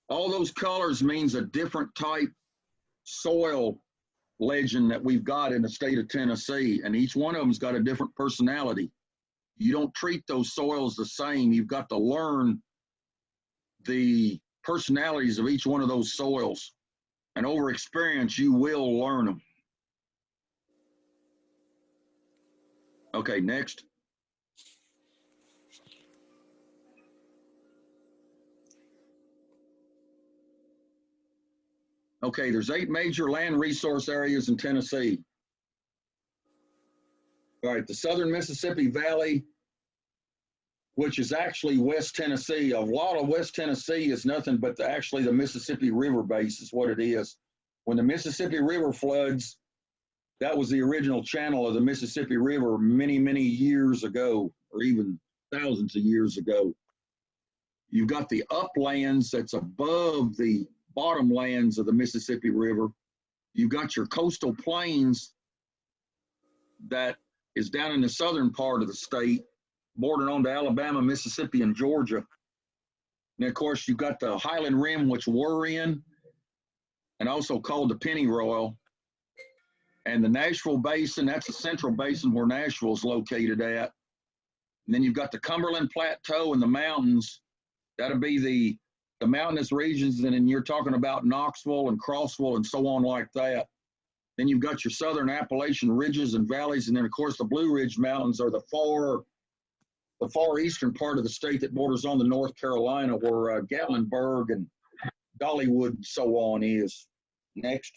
all those colors means a different type soil legend that we've got in the state of Tennessee, and each one of them's got a different personality. You don't treat those soils the same. You've got to learn the personalities of each one of those soils, and over experience, you will learn them. Okay, next. Okay, there's 8 major land resource areas in Tennessee. All right, the Southern Mississippi Valley, which is actually West Tennessee. A lot of West Tennessee is nothing but actually the Mississippi River base is what it is. When the Mississippi River floods, that was the original channel of the Mississippi River many, many years ago, or even thousands of years ago. You've got the uplands that's above the bottomlands of the Mississippi River. You've got your coastal plains that is down in the southern part of the state, bordering on to Alabama, Mississippi, and Georgia. And of course, you've got the Highland Rim, which we're in, and also called the Pennyroyal. And the Nashville Basin, that's the central basin where Nashville is located at. And then you've got the Cumberland Plateau and the mountains. That'll be the mountainous regions, and then you're talking about Knoxville and Crossville and so on like that. Then you've got your southern Appalachian ridges and valleys, and then of course the Blue Ridge Mountains are the far eastern part of the state that borders on to North Carolina, where Gatlinburg and Dollywood and so on is. Next.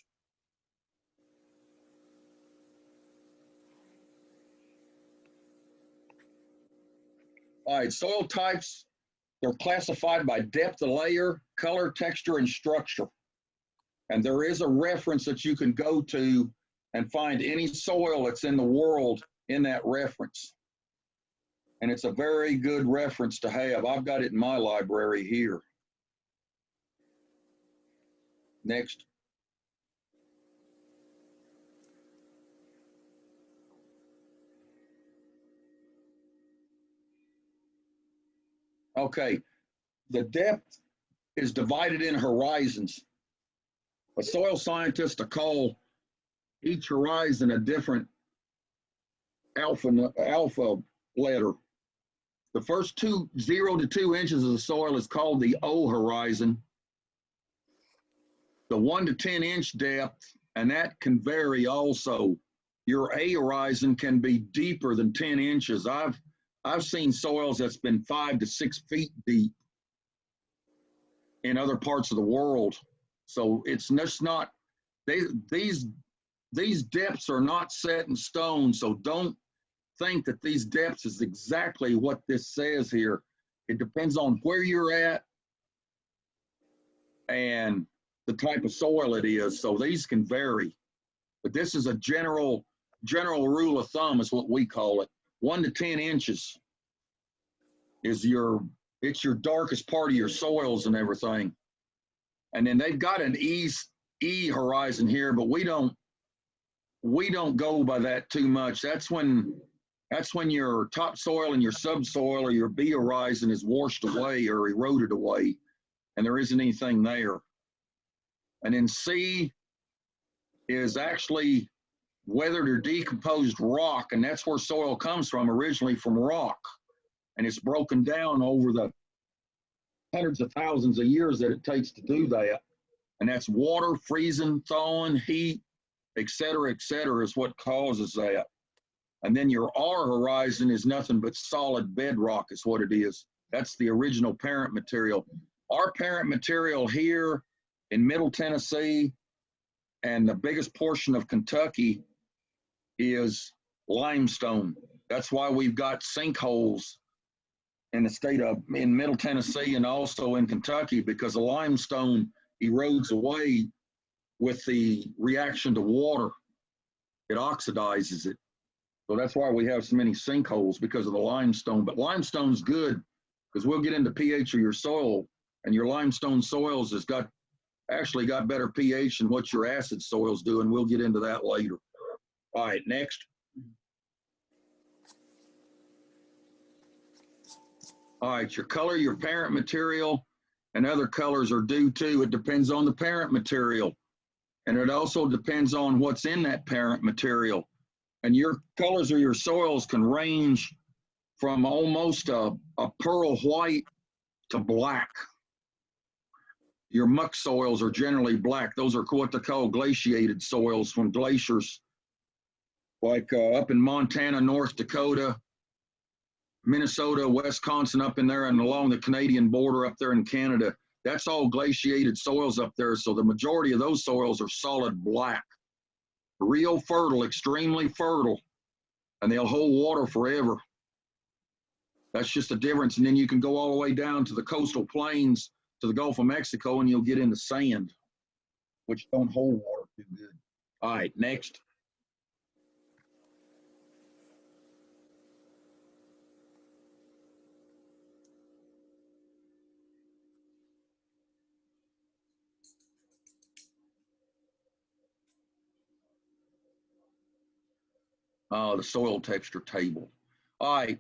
All right, soil types. They're classified by depth of layer, color, texture, and structure. And there is a reference that you can go to and find any soil that's in the world in that reference. And it's a very good reference to have. I've got it in my library here. Next. Okay, the depth is divided in horizons. A soil scientist will call each horizon a different alpha letter. The first 0 to 2 inches of the soil is called the O horizon. The 1 to 10 inch depth, and that can vary also. Your A horizon can be deeper than 10 inches. I've seen soils that's been 5 to 6 feet deep in other parts of the world. So it's just not, these depths are not set in stone. So don't think that these depths is exactly what this says here. It depends on where you're at and the type of soil it is. So these can vary, but this is a general rule of thumb is what we call it. 1 to 10 inches is it's your darkest part of your soils and everything. And then they've got an E horizon here, but we don't go by that too much. That's when your topsoil and your subsoil or your B horizon is washed away or eroded away, and there isn't anything there. And then C is actually weathered or decomposed rock, and that's where soil comes from, originally from rock. And it's broken down over the hundreds of thousands of years that it takes to do that. And that's water, freezing, thawing, heat, et cetera, is what causes that. And then your R horizon is nothing but solid bedrock is what it is. That's the original parent material. Our parent material here in Middle Tennessee and the biggest portion of Kentucky is limestone. That's why we've got sinkholes in the state of, in Middle Tennessee and also in Kentucky, because the limestone erodes away with the reaction to water. It oxidizes it. So that's why we have so many sinkholes, because of the limestone. But limestone's good, because we'll get into pH of your soil, and your limestone soils has actually got better pH than what your acid soils do, and we'll get into that later. All right, next. All right, your color, your parent material, and other colors are due to, it depends on the parent material. And it also depends on what's in that parent material. And your colors of your soils can range from almost a pearl white to black. Your muck soils are generally black. Those are what they call glaciated soils from glaciers, like up in Montana, North Dakota, Minnesota, Wisconsin, up in there and along the Canadian border up there in Canada. That's all glaciated soils up there. So the majority of those soils are solid black, real fertile, extremely fertile, and they'll hold water forever. That's just the difference. And then you can go all the way down to the coastal plains to the Gulf of Mexico and you'll get into sand, which don't hold water too good. All right, next. The soil texture table. All right,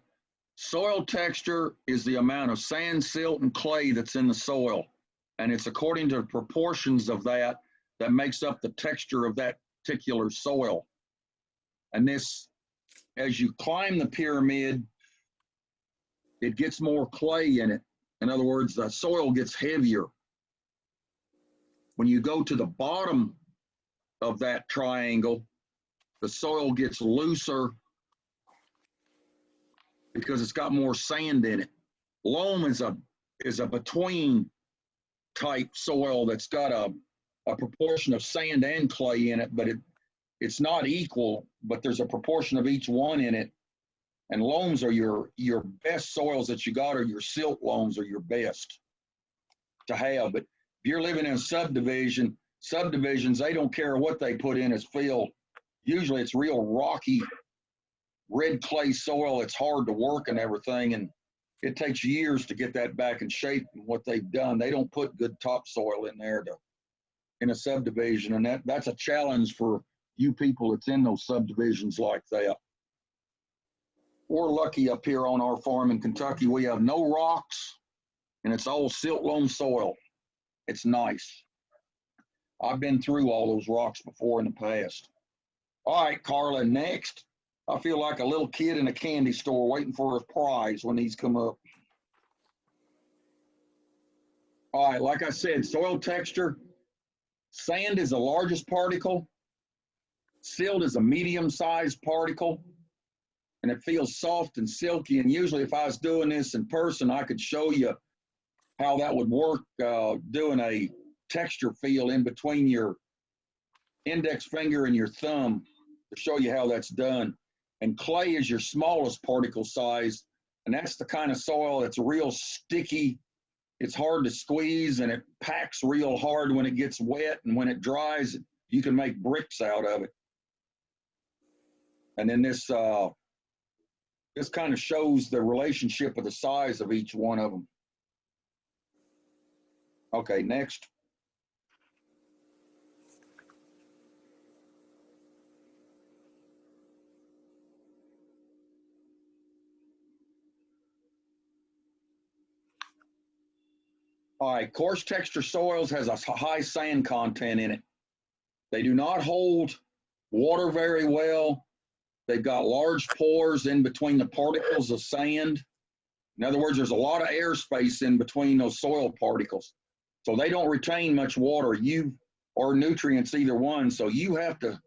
soil texture is the amount of sand, silt, and clay that's in the soil. And it's according to the proportions of that makes up the texture of that particular soil. And this, as you climb the pyramid, it gets more clay in it. In other words, the soil gets heavier. When you go to the bottom of that triangle, the soil gets looser because it's got more sand in it. Loam is a between type soil that's got a proportion of sand and clay in it, but it's not equal, but there's a proportion of each one in it. And loams are your best soils that you got, or your silt loams are your best to have. But if you're living in a subdivisions, they don't care what they put in as fill. Usually it's real rocky, red clay soil. It's hard to work and everything, and it takes years to get that back in shape. And what they've done, they don't put good topsoil in there in a subdivision, and that's a challenge for you people that's in those subdivisions like that. We're lucky up here on our farm in Kentucky. We have no rocks, and it's all silt loam soil. It's nice. I've been through all those rocks before in the past. All right, Carla, next. I feel like a little kid in a candy store waiting for his prize when these come up. All right, like I said, soil texture. Sand is the largest particle. Silt is a medium-sized particle, and it feels soft and silky. And usually if I was doing this in person, I could show you how that would work, doing a texture feel in between your index finger and your thumb to show you how that's done. And clay is your smallest particle size, and that's the kind of soil that's real sticky. It's hard to squeeze, and it packs real hard when it gets wet, and when it dries, you can make bricks out of it. And then this kind of shows the relationship of the size of each one of them. Okay, next. All right, coarse texture soils has a high sand content in it. They do not hold water very well. They've got large pores in between the particles of sand. In other words, there's a lot of airspace in between those soil particles. So they don't retain much water, or nutrients, either one. So you have to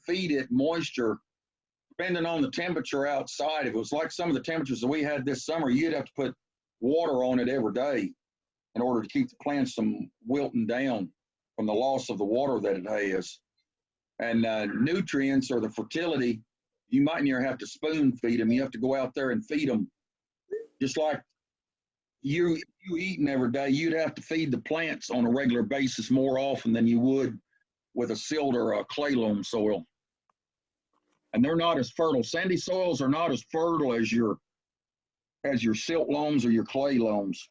feed it moisture depending on the temperature outside. If it was like some of the temperatures that we had this summer, you'd have to put water on it every day in order to keep the plants from wilting down from the loss of the water that it has. And nutrients, or the fertility, you might near have to spoon feed them. You have to go out there and feed them. Just like you eating every day, you'd have to feed the plants on a regular basis more often than you would with a silt or a clay loam soil. And they're not as fertile. Sandy soils are not as fertile as your silt loams or your clay loams,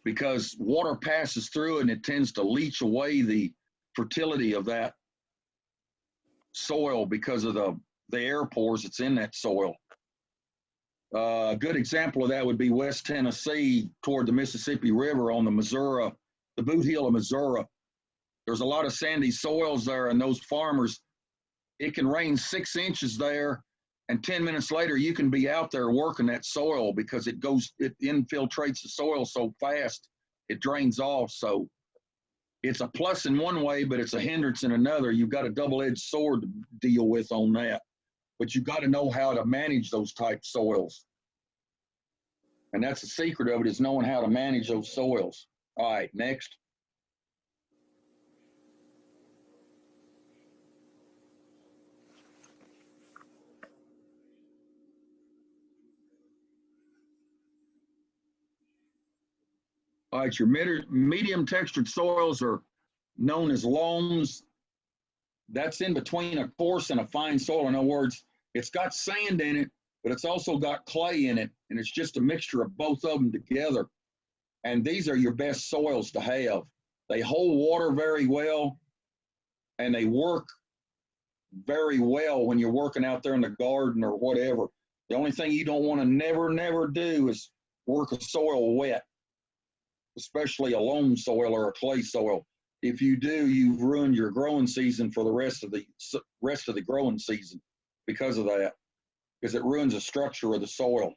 because water passes through it and it tends to leach away the fertility of that soil because of the air pores that's in that soil. A good example of that would be West Tennessee toward the Mississippi River on the Missouri, the Boot Heel of Missouri. There's a lot of sandy soils there, and those farmers, it can rain 6 inches there, and 10 minutes later, you can be out there working that soil because it infiltrates the soil so fast, it drains off. So it's a plus in one way, but it's a hindrance in another. You've got a double-edged sword to deal with on that. But you've got to know how to manage those type soils. And that's the secret of it, is knowing how to manage those soils. All right, next. All right, your medium textured soils are known as loams. That's in between a coarse and a fine soil. In other words, it's got sand in it, but it's also got clay in it, and it's just a mixture of both of them together. And these are your best soils to have. They hold water very well, and they work very well when you're working out there in the garden or whatever. The only thing you don't want to never do is work a soil wet, especially a loam soil or a clay soil. If you do, you've ruined your growing season for the rest of the growing season because of that, because it ruins the structure of the soil.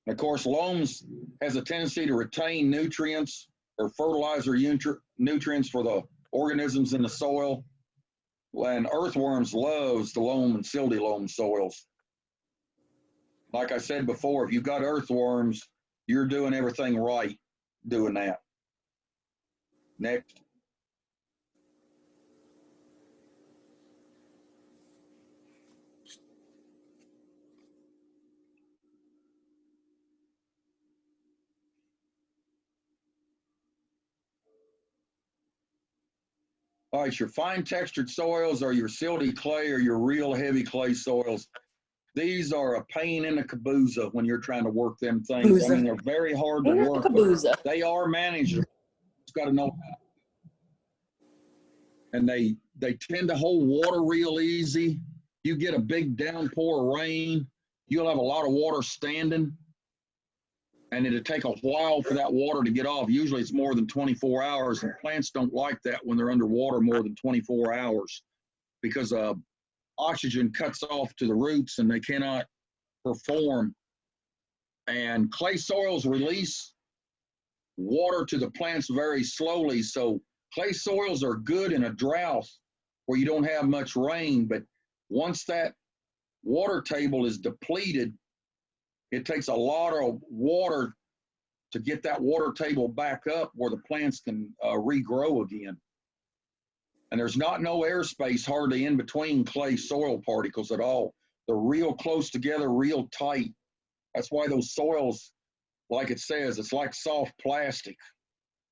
And of course, loams has a tendency to retain nutrients or fertilizer nutrients for the organisms in the soil. And earthworms loves the loam and silty loam soils. Like I said before, if you've got earthworms, you're doing everything right doing that. Next. All right, your fine textured soils are your silty clay or your real heavy clay soils. These are a pain in the caboose when you're trying to work them things. I mean, they're very hard to work, but they are manageable. It's got to know how. And they tend to hold water real easy. You get a big downpour of rain, you'll have a lot of water standing, and it'll take a while for that water to get off. Usually it's more than 24 hours, and plants don't like that when they're underwater more than 24 hours because oxygen cuts off to the roots and they cannot perform. And clay soils release water to the plants very slowly. So clay soils are good in a drought where you don't have much rain, but once that water table is depleted, it takes a lot of water to get that water table back up where the plants can regrow again. And there's no airspace hardly in between clay soil particles at all. They're real close together, real tight. That's why those soils, like it says, it's like soft plastic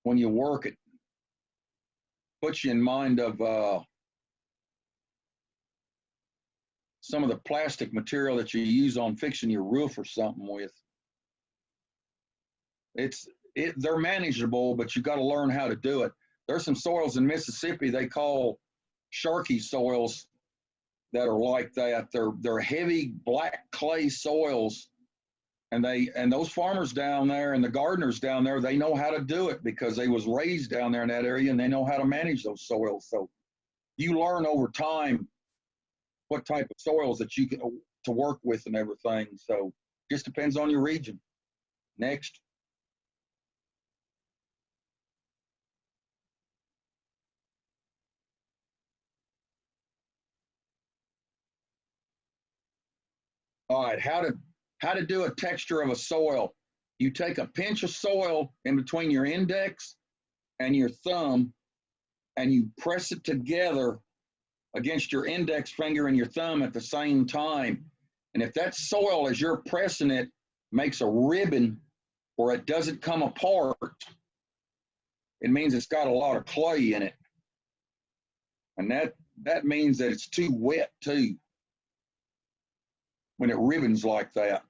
when you work it. Puts you in mind of some of the plastic material that you use on fixing your roof or something with. They're manageable, but you got to learn how to do it. There's some soils in Mississippi they call sharky soils that are like that. They're heavy black clay soils, and those farmers down there and the gardeners down there, they know how to do it because they was raised down there in that area and they know how to manage those soils. So you learn over time what type of soils that you can to work with and everything. So just depends on your region. Next. All right, how to do a texture of a soil. You take a pinch of soil in between your index and your thumb, and you press it together against your index finger and your thumb at the same time. And if that soil, as you're pressing it, makes a ribbon or it doesn't come apart, it means it's got a lot of clay in it. And that means that it's too wet too. When it ribbons like that,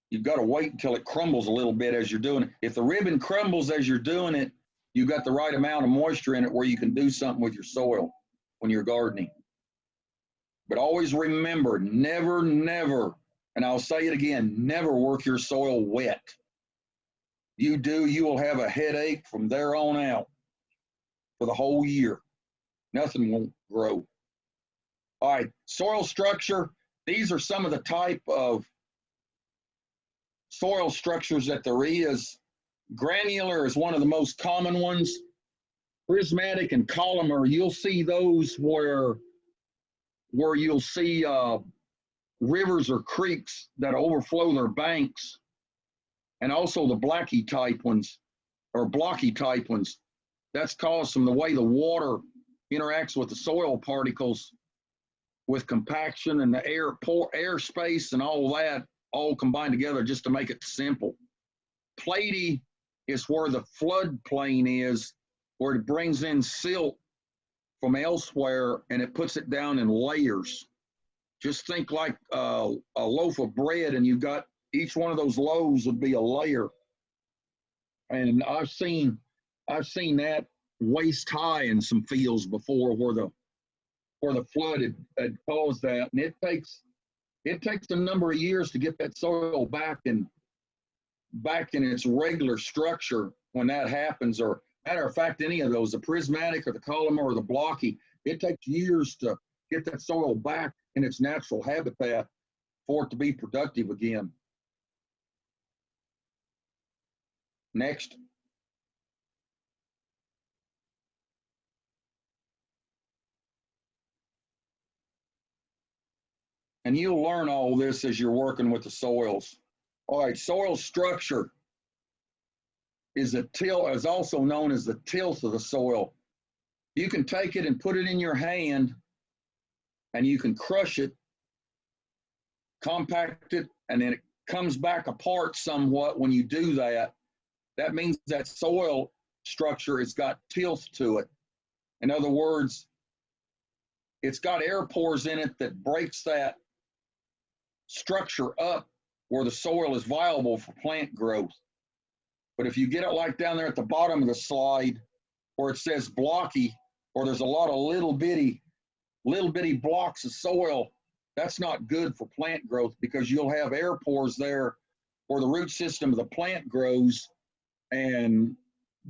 you've got to wait until it crumbles a little bit as you're doing it. If the ribbon crumbles as you're doing it, you've got the right amount of moisture in it where you can do something with your soil when you're gardening. But always remember, never And I'll say it again, never work your soil wet. You do, you will have a headache from there on out for the whole year. Nothing won't grow. All right, soil structure. These are some of the type of soil structures that there is. Granular is one of the most common ones. Prismatic and columnar, you'll see those where you'll see rivers or creeks that overflow their banks, and also the blacky type ones or blocky type ones. That's caused from the way the water interacts with the soil particles, with compaction and the air space and all that, all combined together just to make it simple. Platy is where the floodplain is, where it brings in silt from elsewhere and it puts it down in layers. Just think like a loaf of bread, and you've got each one of those loaves would be a layer. And I've seen that waist high in some fields before, where the flood had caused that, and it takes a number of years to get that soil back in its regular structure when that happens. Or matter of fact, any of those, the prismatic or the columnar or the blocky, it takes years to get that soil back in its natural habitat for it to be productive again. Next. And you'll learn all this as you're working with the soils. All right, soil structure is also known as the tilth of the soil. You can take it and put it in your hand, and you can crush it, compact it, and then it comes back apart somewhat when you do that. That means that soil structure has got tilth to it. In other words, it's got air pores in it that breaks that structure up where the soil is viable for plant growth. But if you get it like down there at the bottom of the slide where it says blocky, or there's a lot of little bitty blocks of soil, that's not good for plant growth, because you'll have air pores there where the root system of the plant grows, and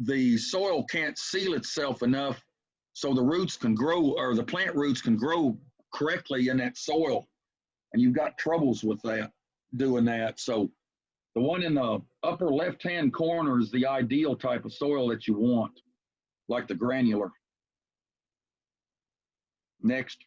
the soil can't seal itself enough so the roots can grow, or the plant roots can grow correctly in that soil. And you've got troubles with that, doing that. So the one in the upper left-hand corner is the ideal type of soil that you want, like the granular. Next.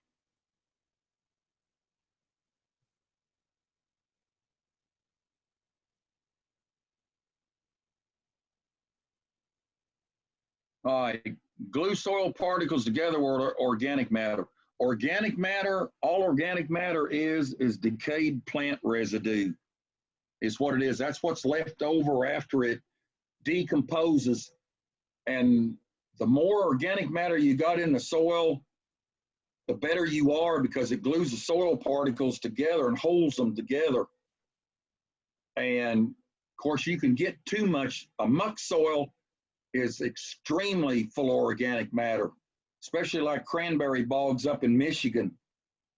All right, glue soil particles together with organic matter. Organic matter, all organic matter is decayed plant residue, is what it is. That's what's left over after it decomposes. And the more organic matter you got in the soil, the better you are, because it glues the soil particles together and holds them together. And of course, you can get too much. A muck soil is extremely full of organic matter, especially like cranberry bogs up in Michigan.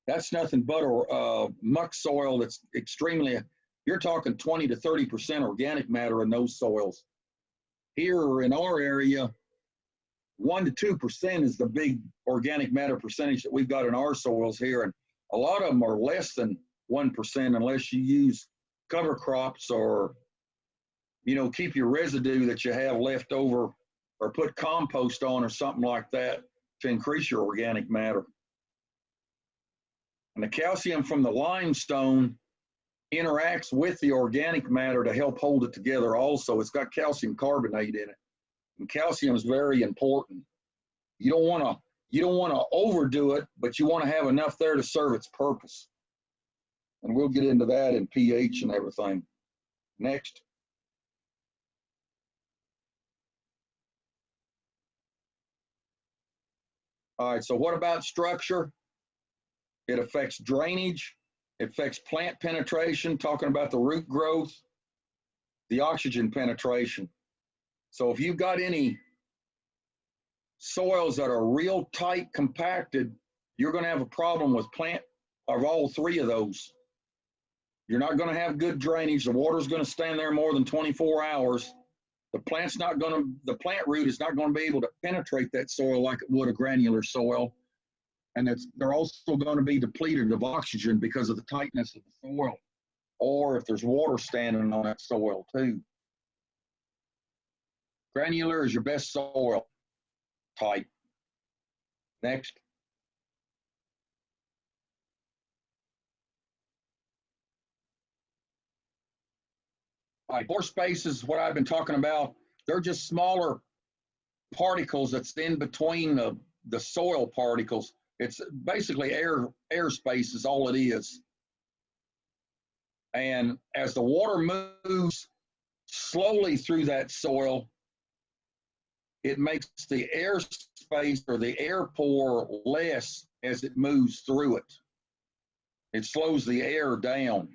That's nothing but a muck soil that's extremely, you're talking 20 to 30% organic matter in those soils. Here in our area, 1 to 2% is the big organic matter percentage that we've got in our soils here. And a lot of them are less than 1% unless you use cover crops, or, you know, keep your residue that you have left over, or put compost on or something like that to increase your organic matter. And the calcium from the limestone interacts with the organic matter to help hold it together also. It's got calcium carbonate in it. And calcium is very important. You don't want to overdo it, but you want to have enough there to serve its purpose. And we'll get into that in pH and everything. Next. All right, so what about structure? It affects drainage, it affects plant penetration, talking about the root growth, the oxygen penetration. So if you've got any soils that are real tight compacted, you're going to have a problem with plant of all three of those. You're not going to have good drainage. The water's going to stand there more than 24 hours. The the plant root is not going to be able to penetrate that soil like it would a granular soil. And they're also going to be depleted of oxygen because of the tightness of the soil, or if there's water standing on that soil too. Granular is your best soil type. Next. All right, pore spaces, what I've been talking about, they're just smaller particles that's in between the soil particles. It's basically air space is all it is. And as the water moves slowly through that soil, it makes the air space or the air pore less as it moves through it. It slows the air down.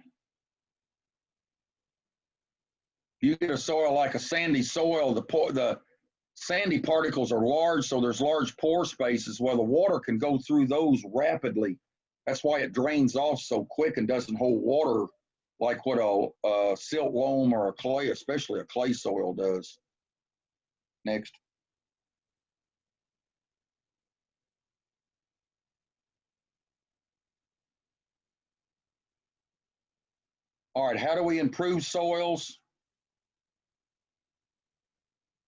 You get a soil like a sandy soil, the sandy particles are large, so there's large pore spaces where the water can go through those rapidly. That's why it drains off so quick and doesn't hold water like what a silt loam or a clay, especially a clay soil, does. Next. All right, how do we improve soils?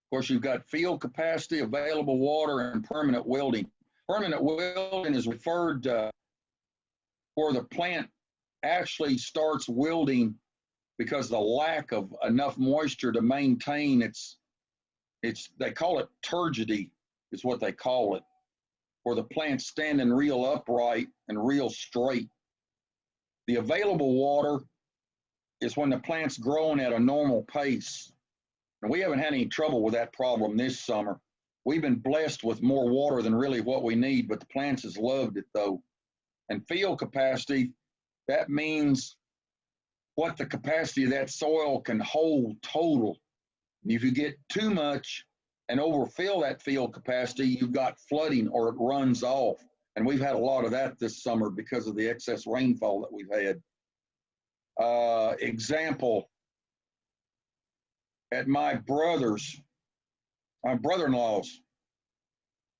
Of course, you've got field capacity, available water, and permanent wilding. Permanent wilding is referred to where the plant actually starts wilding because the lack of enough moisture to maintain they call it turgidity is what they call it, where the plant's standing real upright and real straight. The available water is when the plant's growing at a normal pace. And we haven't had any trouble with that problem this summer. We've been blessed with more water than really what we need, but the plants has loved it though. And field capacity, that means what the capacity of that soil can hold total. If you get too much and overfill that field capacity, you've got flooding or it runs off. And we've had a lot of that this summer because of the excess rainfall that we've had. Example, at my brother-in-law's,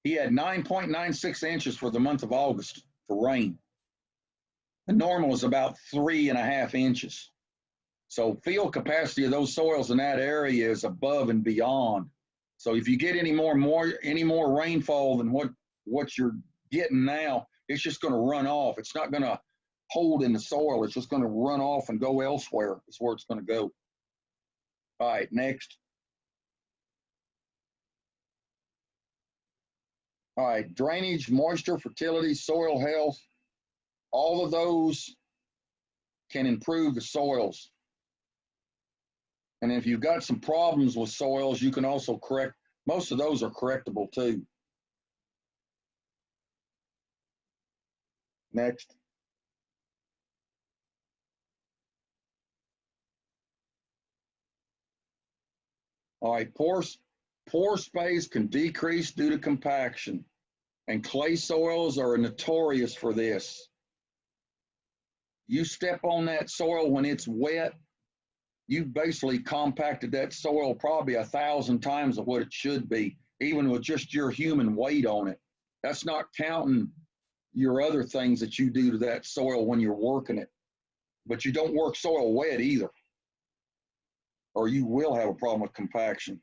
he had 9.96 inches for the month of August for rain. The normal is about 3.5 inches. So field capacity of those soils in that area is above and beyond. So if you get any more rainfall than what you're getting now, it's just going to run off. It's not going to hold in the soil. It's just going to run off and go elsewhere. Is where it's going to go. All right, next. All right, drainage, moisture, fertility, soil health, all of those can improve the soils. And if you've got some problems with soils, you can also correct, most of those are correctable too. Next. All right, pore space can decrease due to compaction, and clay soils are notorious for this. You step on that soil when it's wet, you've basically compacted that soil probably 1,000 times of what it should be, even with just your human weight on it. That's not counting your other things that you do to that soil when you're working it. But you don't work soil wet either, or you will have a problem with compaction.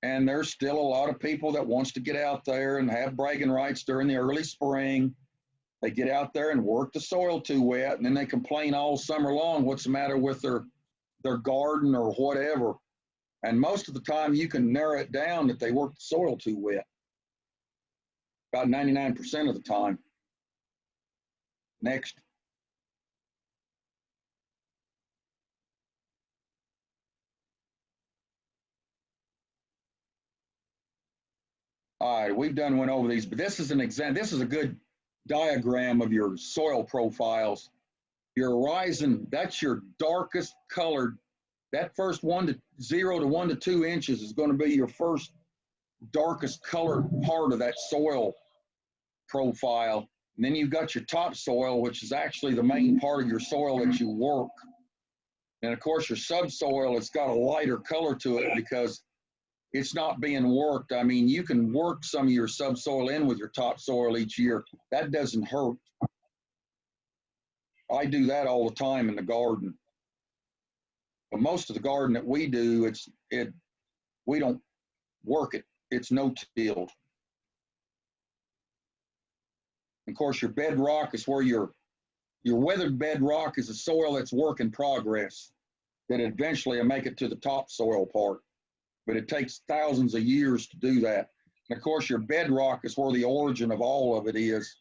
And there's still a lot of people that wants to get out there and have bragging rights during the early spring. They get out there and work the soil too wet, and then they complain all summer long what's the matter with their garden or whatever. And most of the time you can narrow it down that they work the soil too wet. About 99% of the time. Next. All right, we've went over these, but this is an example. This is a good diagram of your soil profiles. Your horizon, that's your darkest colored. That first 0 to 1 to 2 inches is going to be your first darkest colored part of that soil profile. And then you've got your topsoil, which is actually the main part of your soil that you work. And of course, your subsoil, it's got a lighter color to it because it's not being worked. I mean, you can work some of your subsoil in with your topsoil each year. That doesn't hurt. I do that all the time in the garden. But most of the garden that we do, we don't work it. It's no-tilled. Of course, your bedrock is where your weathered bedrock is a soil that's work in progress that eventually will make it to the topsoil part. But it takes thousands of years to do that. And of course, your bedrock is where the origin of all of it is.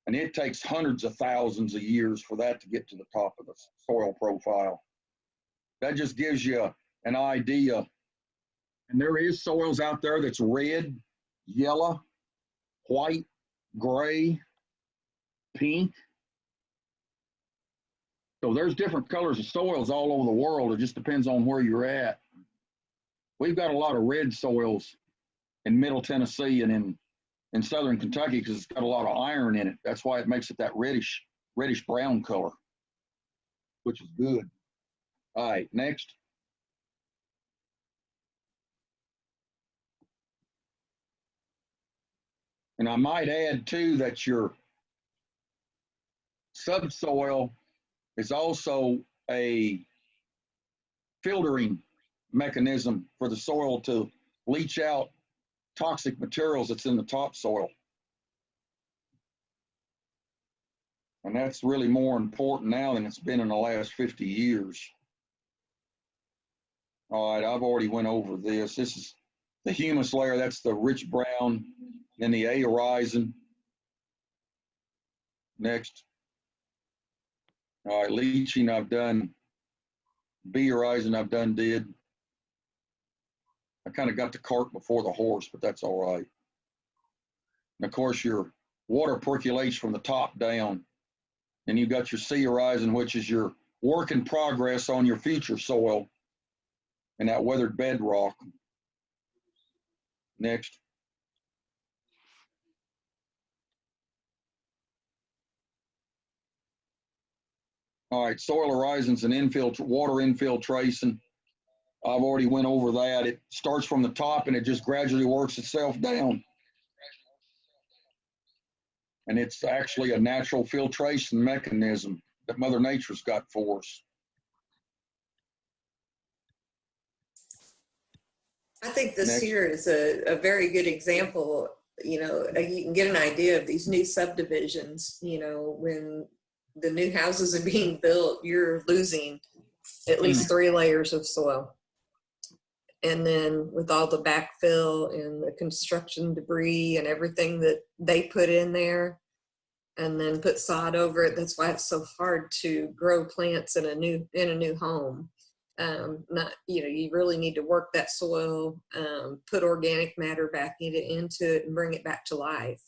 And it takes hundreds of thousands of years for that to get to the top of the soil profile. That just gives you an idea. And there is soils out there that's red, yellow, white, gray, pink. So there's different colors of soils all over the world. It just depends on where you're at. We've got a lot of red soils in Middle Tennessee and in Southern Kentucky because it's got a lot of iron in it. That's why it makes it that reddish brown color, which is good. All right, next. And I might add too that your subsoil is also a filtering mechanism for the soil to leach out toxic materials that's in the topsoil. And that's really more important now than it's been in the last 50 years. All right, I've already went over this. This is the humus layer. That's the rich brown. Then the A horizon. Next. All right, leaching I've done. B horizon I've did. I kind of got the cart before the horse, but that's all right. And of course, your water percolates from the top down. And you've got your C horizon, which is your work in progress on your future soil and that weathered bedrock. Next. All right, soil horizons and water infiltration. I've already went over that. It starts from the top and it just gradually works itself down. And it's actually a natural filtration mechanism that Mother Nature's got for us. I think this here is a very good example. You know, you can get an idea of these new subdivisions. You know, when the new houses are being built, you're losing at least 3 layers of soil. And then with all the backfill and the construction debris and everything that they put in there and then put sod over it, that's why it's so hard to grow plants in a new home. You really need to work that soil, put organic matter back into it and bring it back to life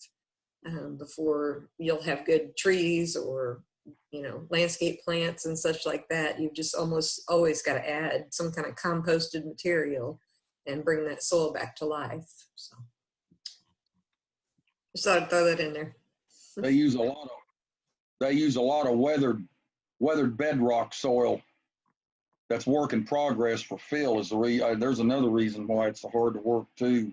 before you'll have good trees or, you know, landscape plants and such like that. You've just almost always got to add some kind of composted material and bring that soil back to life. So just thought I'd throw that in there. They use a lot of weathered bedrock soil. That's work in progress for fill. There's another reason why it's so hard to work too.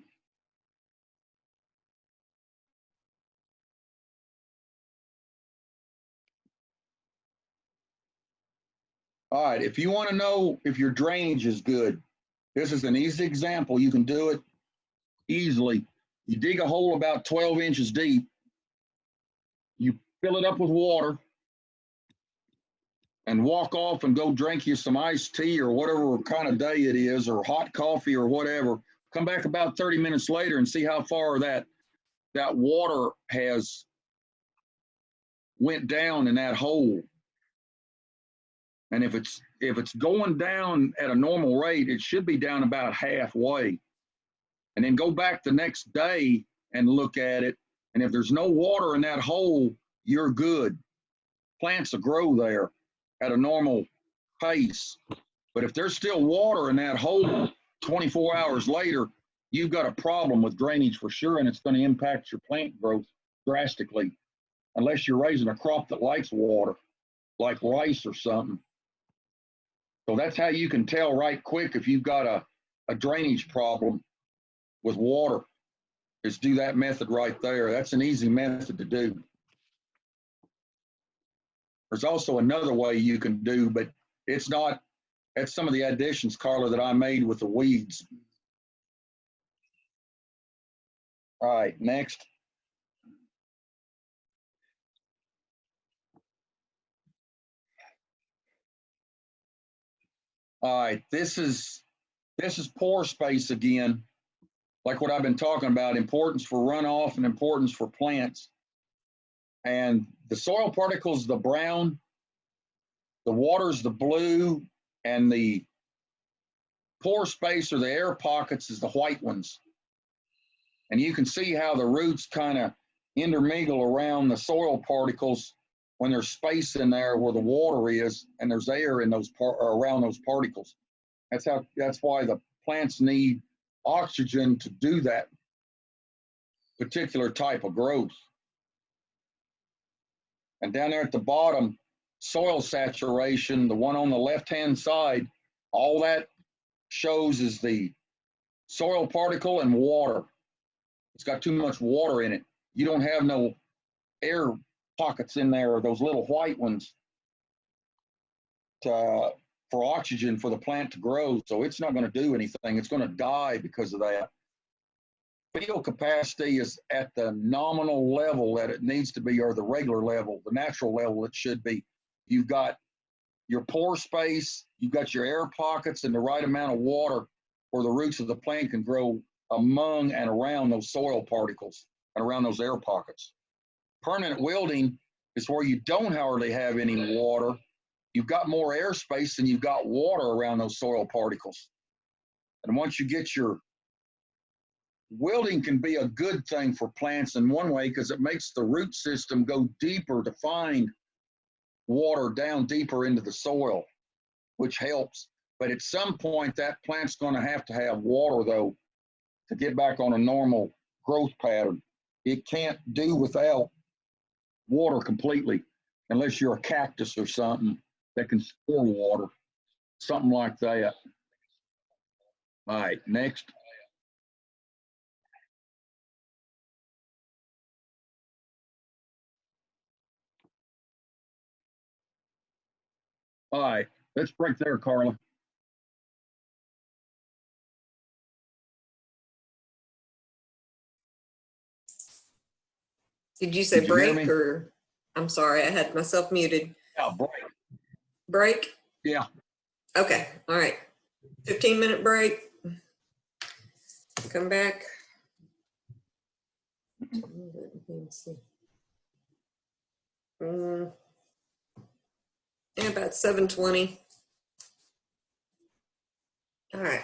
All right, if you want to know if your drainage is good, this is an easy example. You can do it easily. You dig a hole about 12 inches deep. You fill it up with water and walk off and go drink you some iced tea or whatever kind of day it is, or hot coffee or whatever. Come back about 30 minutes later and see how far that water has went down in that hole. And if it's going down at a normal rate, it should be down about halfway. And then go back the next day and look at it. And if there's no water in that hole, you're good. Plants will grow there at a normal pace. But if there's still water in that hole 24 hours later, you've got a problem with drainage for sure, and it's going to impact your plant growth drastically. unless you're raising a crop that likes water, like rice or something. So that's how you can tell right quick if you've got a drainage problem with water, is do that method right there. That's an easy method to do. There's also another way you can do, but it's not, that's some of the additions, Carla, that I made with the weeds. All right, next. All right, this is pore space again, like what I've been talking about, importance for runoff and importance for plants. And the soil particles, the brown, the water's the blue, and the pore space or the air pockets is the white ones. And you can see how the roots kind of intermingle around the soil particles when there's space in there where the water is and there's air in those around those particles. That's why the plants need oxygen to do that particular type of growth. And down there at the bottom, soil saturation, the one on the left-hand side, all that shows is the soil particle and water. It's got too much water in it. You don't have no air pockets in there, or those little white ones for oxygen for the plant to grow. So it's not going to do anything. It's going to die because of that. Field capacity is at the nominal level that it needs to be, or the regular level, the natural level it should be. You've got your pore space, you've got your air pockets, and the right amount of water where the roots of the plant can grow among and around those soil particles and around those air pockets. Permanent wilding is where you don't hardly have any water. You've got more air space than you've got water around those soil particles. And once you get your wilding, can be a good thing for plants in one way because it makes the root system go deeper to find water down deeper into the soil, which helps. But at some point, that plant's going to have water, though, to get back on a normal growth pattern. It can't do without water completely, unless you're a cactus or something that can store water, something like that. All right, next. All right, let's break there, Carla. Did you say Did you hear break me? or? I'm sorry, I had myself muted. Yeah, break. Break? Yeah. Okay, all right. 15-minute break. Come back. Let's see. Yeah, about 7:20. All right.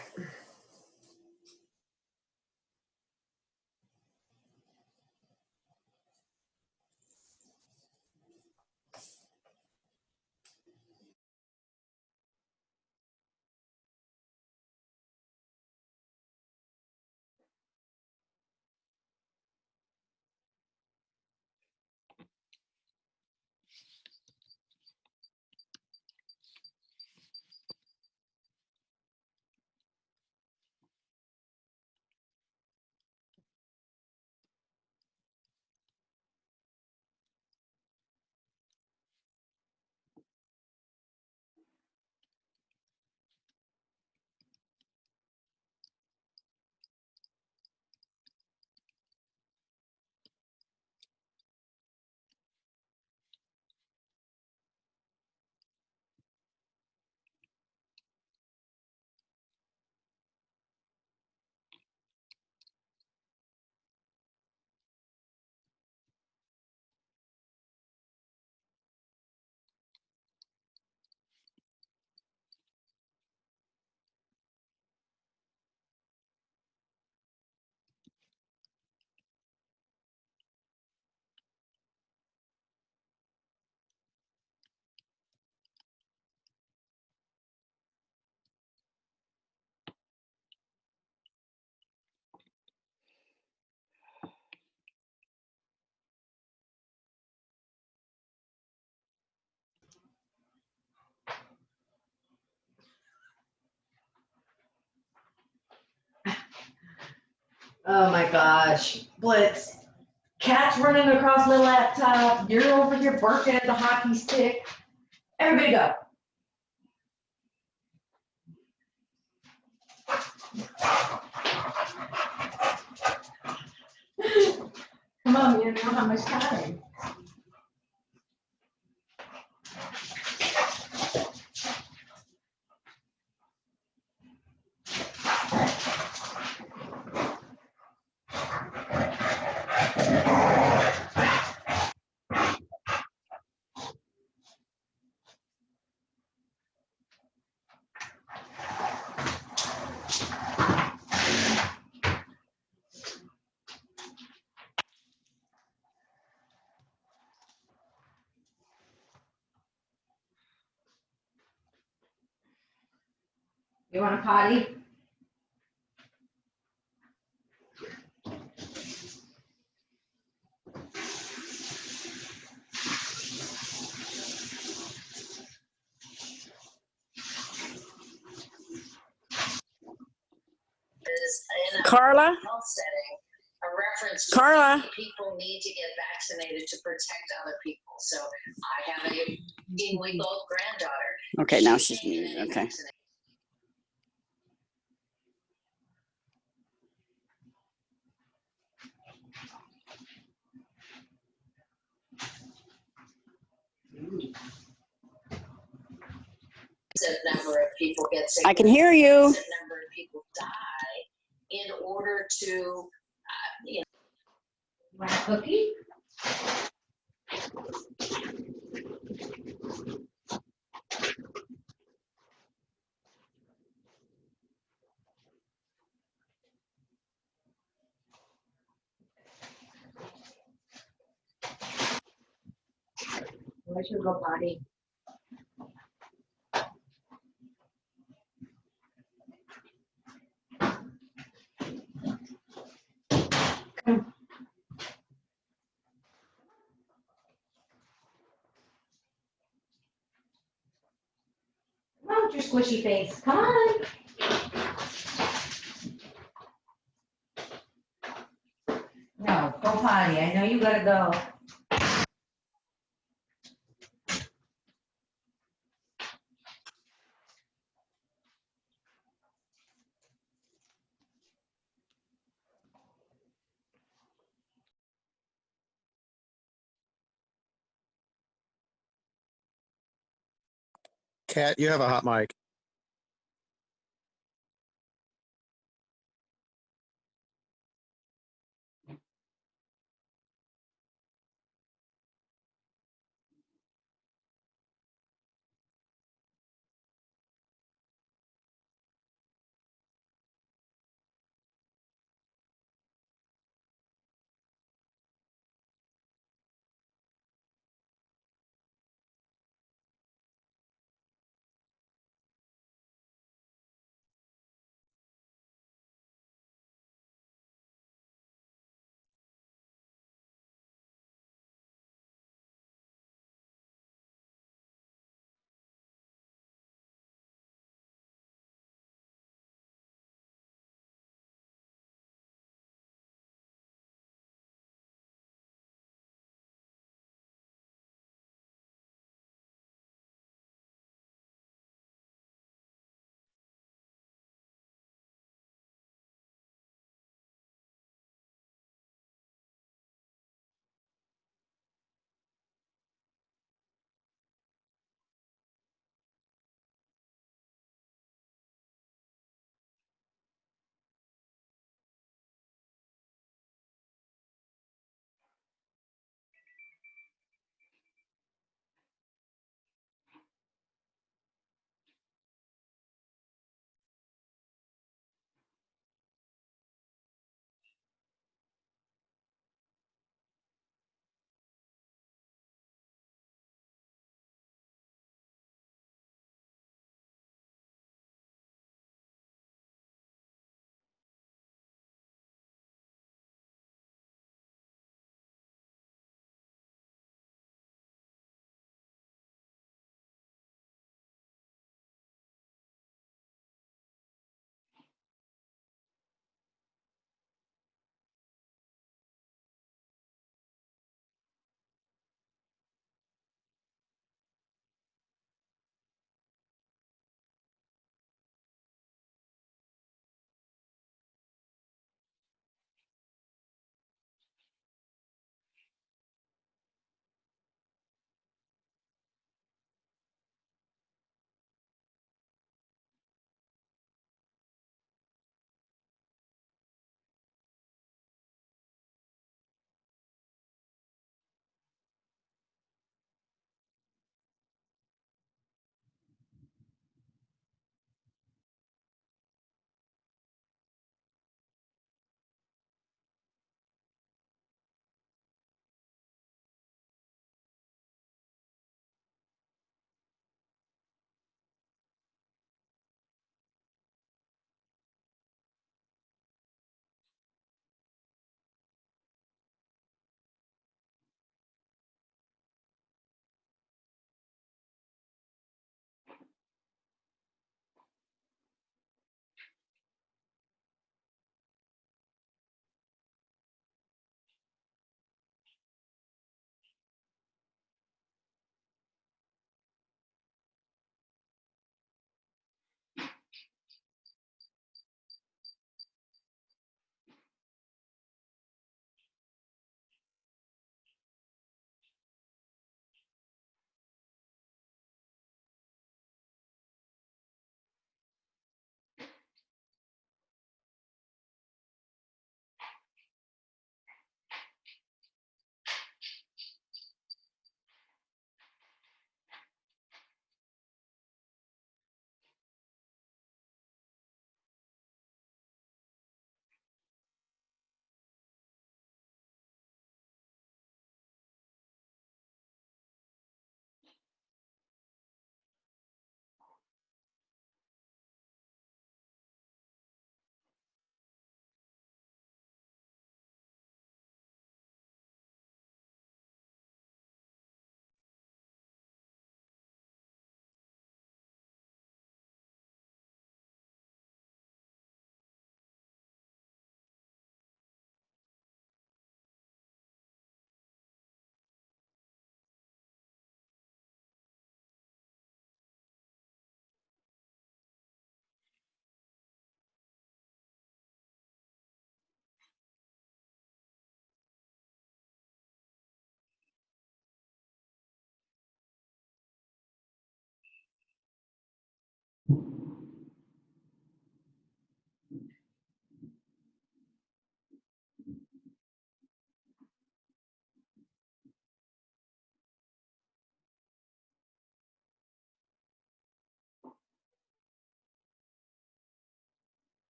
Oh my gosh. Blitz. Cat's running across my laptop. You're over here barking at the hockey stick. Everybody go. Come on, you don't know how much time. You want a potty? Carla? Health setting, a reference to Carla? people need to get vaccinated to protect other people. So I have a 18-week-old granddaughter. Okay, now she's muted. Okay. Number of people get sick. I can hear you. Number of people die in order to, Want a cookie? Where's your go potty? Come on with your squishy face. Come on. No, go potty. I know you gotta go. Kat, you have a hot mic.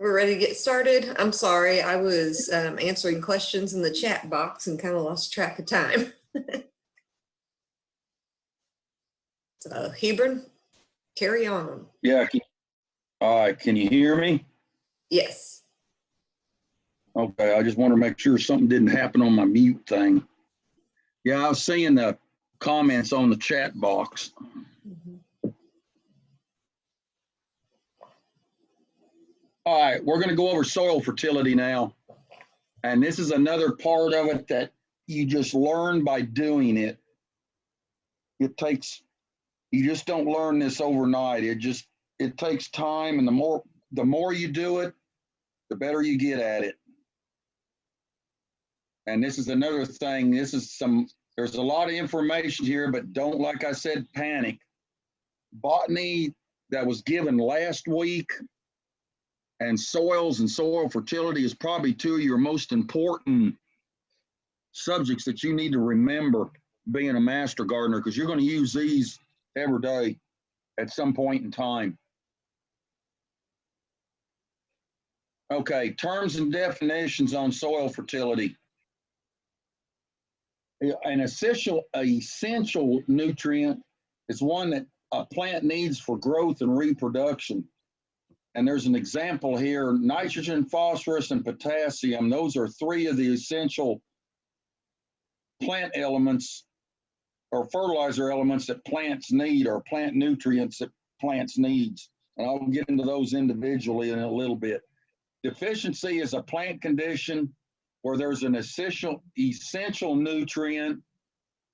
We're ready to get started. I'm sorry, I was answering questions in the chat box and kind of lost track of time. So Hebron, carry on. Yeah. All right. Can you hear me? Yes. Okay. I just want to make sure something didn't happen on my mute thing. Yeah, I was seeing the comments on the chat box. All right, we're going to go over soil fertility now. And this is another part of it that you just learn by doing it. You just don't learn this overnight. It takes time, and the more you do it, the better you get at it. And this is another thing, there's a lot of information here, but don't, like I said, panic. Botany that was given last week and soils and soil fertility is probably two of your most important subjects that you need to remember being a master gardener, because you're going to use these every day at some point in time. Okay, terms and definitions on soil fertility. An essential nutrient is one that a plant needs for growth and reproduction. And there's an example here: nitrogen, phosphorus, and potassium. Those are three of the essential plant elements or fertilizer elements that plants need, or plant nutrients that plants needs. And I'll get into those individually in a little bit. Deficiency is a plant condition where there's an essential nutrient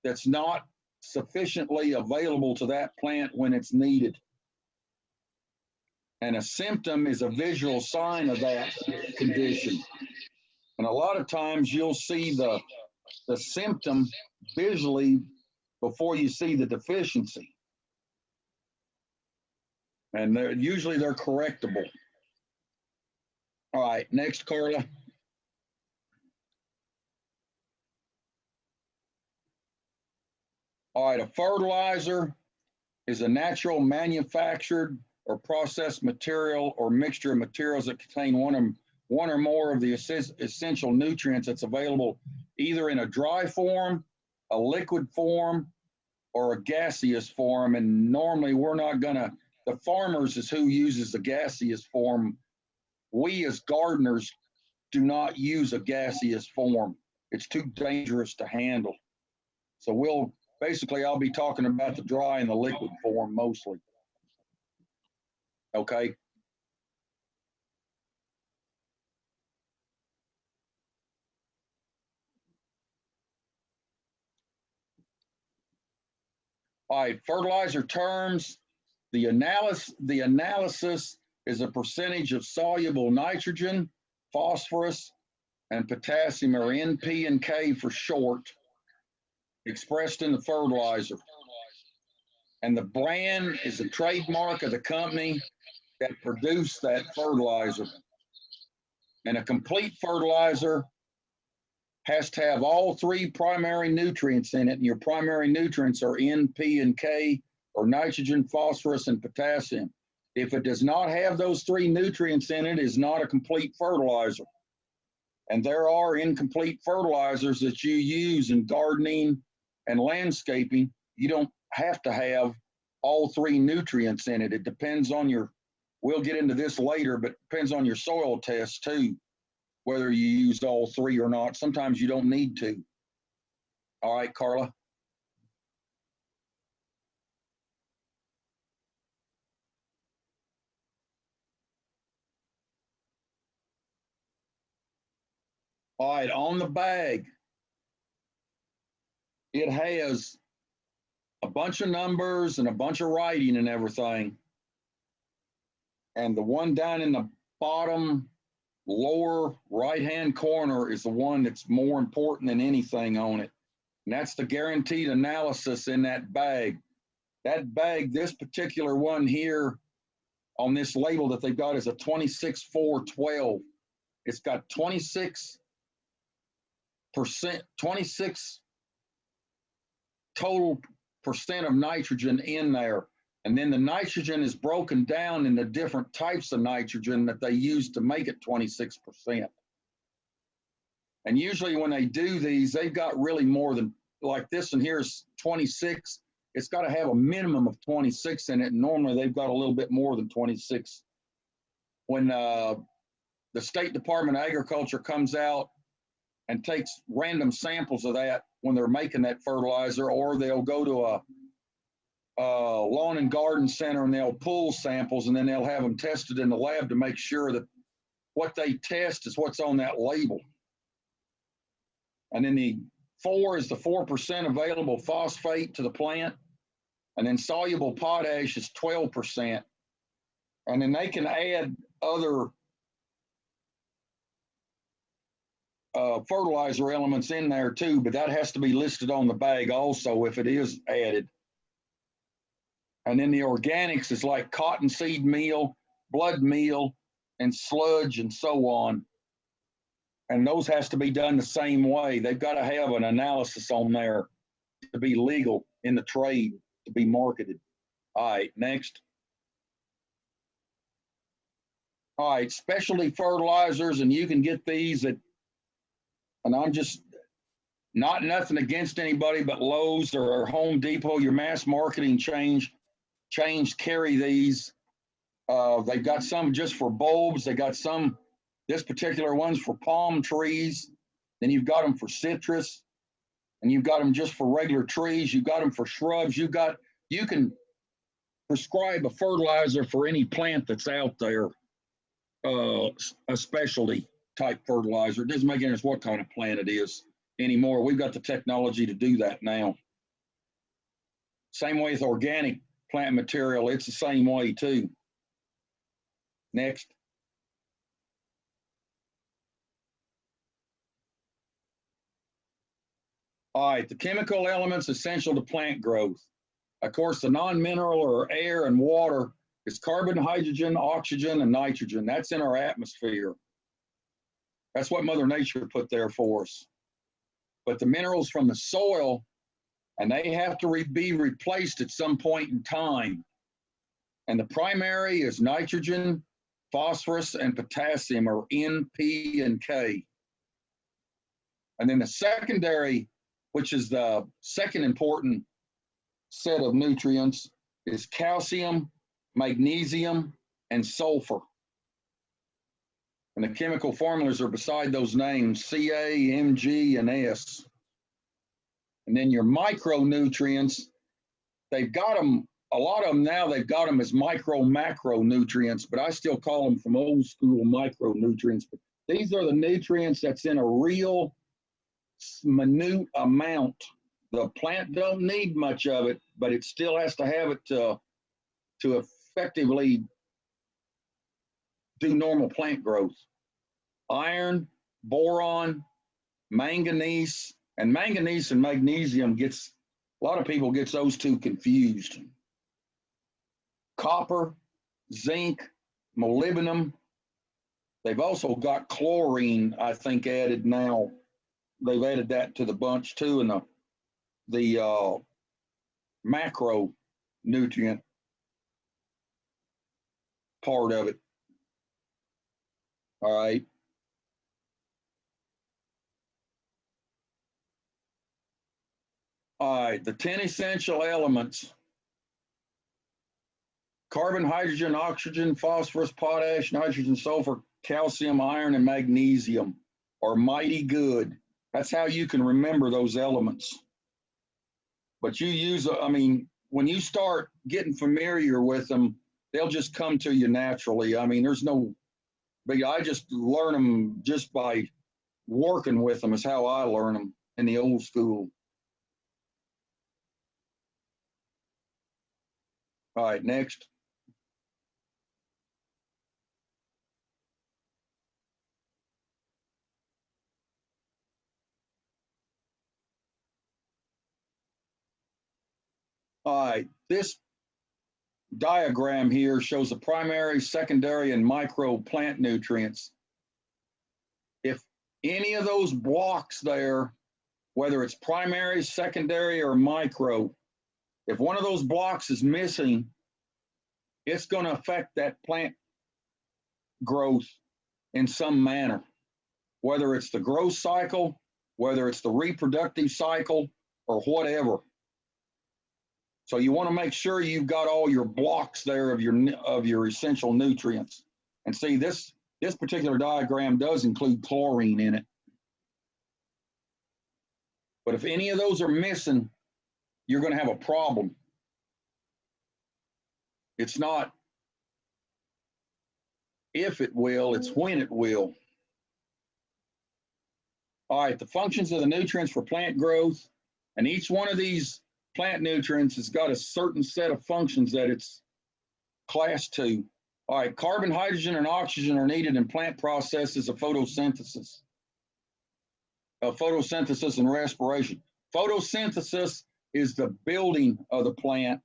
that's not sufficiently available to that plant when it's needed. And a symptom is a visual sign of that condition. And a lot of times you'll see the symptom visually before you see the deficiency. And usually they're correctable. All right, next, Carla. All right, a fertilizer is a natural manufactured or processed material or mixture of materials that contain one or more of the essential nutrients that's available either in a dry form, a liquid form, or a gaseous form. And normally the farmers is who uses the gaseous form. We as gardeners do not use a gaseous form. It's too dangerous to handle. So I'll be talking about the dry and the liquid form mostly. Okay. All right, fertilizer terms. The analysis is a percentage of soluble nitrogen, phosphorus, and potassium, or NP and K for short, expressed in the fertilizer. And the brand is a trademark of the company that produced that fertilizer. And a complete fertilizer has to have all three primary nutrients in it. And your primary nutrients are N, P, and K, or nitrogen, phosphorus, and potassium. If it does not have those three nutrients in it, it is not a complete fertilizer. And there are incomplete fertilizers that you use in gardening and landscaping. You don't have to have all three nutrients in it. It depends on we'll get into this later, but it depends on your soil test too, whether you use all three or not. Sometimes you don't need to. All right, Carla. All right, on the bag, it has a bunch of numbers and a bunch of writing and everything. And the one down in the bottom lower right-hand corner is the one that's more important than anything on it. And that's the guaranteed analysis in that bag. That bag, this particular one here on this label that they've got, is a 26,412. it's got 26%, 26 total percent of nitrogen in there. And then the nitrogen is broken down into different types of nitrogen that they use to make it 26%. And usually when they do these, they've got really more than, like this one here is 26. It's got to have a minimum of 26 in it. And normally they've got a little bit more than 26. When the State Department of Agriculture comes out and takes random samples of that when they're making that fertilizer, or they'll go to a lawn and garden center and they'll pull samples and then they'll have them tested in the lab to make sure that what they test is what's on that label. And then the 4 is the 4% available phosphate to the plant. And then soluble potash is 12%. And then they can add other fertilizer elements in there too, but that has to be listed on the bag also if it is added. And then the organics is like cottonseed meal, blood meal, and sludge and so on. And those has to be done the same way. They've got to have an analysis on there to be legal in the trade, to be marketed. All right, next. All right, specialty fertilizers, and you can get these at, and I'm just not nothing against anybody, but Lowe's or Home Depot, your mass marketing chains carry these. They've got some just for bulbs. They got some, this particular one's for palm trees. Then you've got them for citrus, and you've got them just for regular trees. You've got them for shrubs. You can prescribe a fertilizer for any plant that's out there, a specialty type fertilizer. It doesn't make any difference what kind of plant it is anymore. We've got the technology to do that now. Same way with organic plant material, it's the same way too. Next. All right, the chemical elements essential to plant growth. Of course, the non-mineral or air and water is carbon, hydrogen, oxygen, and nitrogen. That's in our atmosphere. That's what Mother Nature put there for us. But the minerals from the soil, and they have to be replaced at some point in time. And the primary is nitrogen, phosphorus, and potassium, or N, P, and K. And then the secondary, which is the second important set of nutrients, is calcium, magnesium, and sulfur. And the chemical formulas are beside those names, Ca, Mg, and S. And then your micronutrients, they've got them, a lot of them now, they've got them as macronutrients, but I still call them from old school micronutrients. But these are the nutrients that's in a real minute amount. The plant don't need much of it, but it still has to have it to effectively do normal plant growth. Iron, boron, manganese, and magnesium gets, a lot of people gets those two confused. Copper, zinc, molybdenum. They've also got chlorine, I think, added now. They've added that to the bunch too, and the macronutrient part of it. All right. All right, the 10 essential elements: carbon, hydrogen, oxygen, phosphorus, potash, nitrogen, sulfur, calcium, iron, and magnesium are mighty good. That's how you can remember those elements. But you use, I mean, when you start getting familiar with them, they'll just come to you naturally. I mean, there's no, but I just learn them just by working with them is how I learn them in the old school. All right, next. All right, this diagram here shows the primary, secondary, and micro plant nutrients. any of those blocks there, whether it's primary, secondary, or micro, if one of those blocks is missing, it's going to affect that plant growth in some manner, whether it's the growth cycle, whether it's the reproductive cycle, or whatever. So you want to make sure you've got all your blocks there of your essential nutrients. And see, this particular diagram does include chlorine in it. But if any of those are missing, you're going to have a problem. It's not if it will, it's when it will. All right, the functions of the nutrients for plant growth, and each one of these plant nutrients has got a certain set of functions that it's class to. All right, carbon, hydrogen, and oxygen are needed in plant processes of photosynthesis. Photosynthesis and respiration. Photosynthesis is the building of the plant.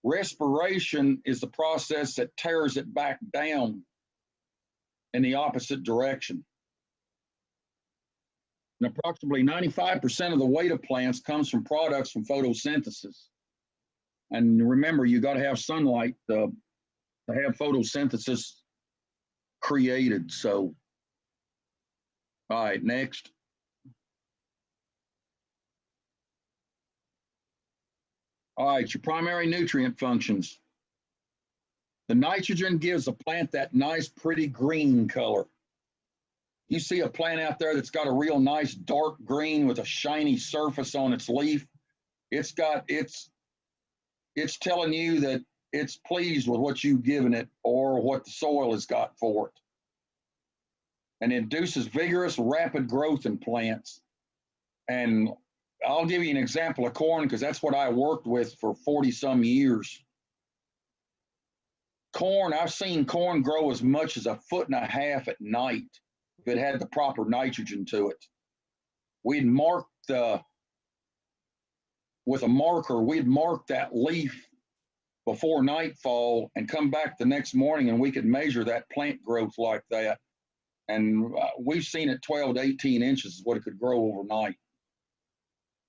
Respiration is the process that tears it back down in the opposite direction. And approximately 95% of the weight of plants comes from products from photosynthesis. And remember, you got to have sunlight to have photosynthesis created. So, all right, next. All right, your primary nutrient functions. The nitrogen gives a plant that nice, pretty green color. You see a plant out there that's got a real nice dark green with a shiny surface on its leaf. It's telling you that it's pleased with what you've given it or what the soil has got for it. And it induces vigorous, rapid growth in plants. And I'll give you an example of corn because that's what I worked with for 40 some years. Corn, I've seen corn grow as much as 1.5 feet at night if it had the proper nitrogen to it. We'd mark with a marker, we'd mark that leaf before nightfall and come back the next morning and we could measure that plant growth like that. And we've seen it 12 to 18 inches is what it could grow overnight.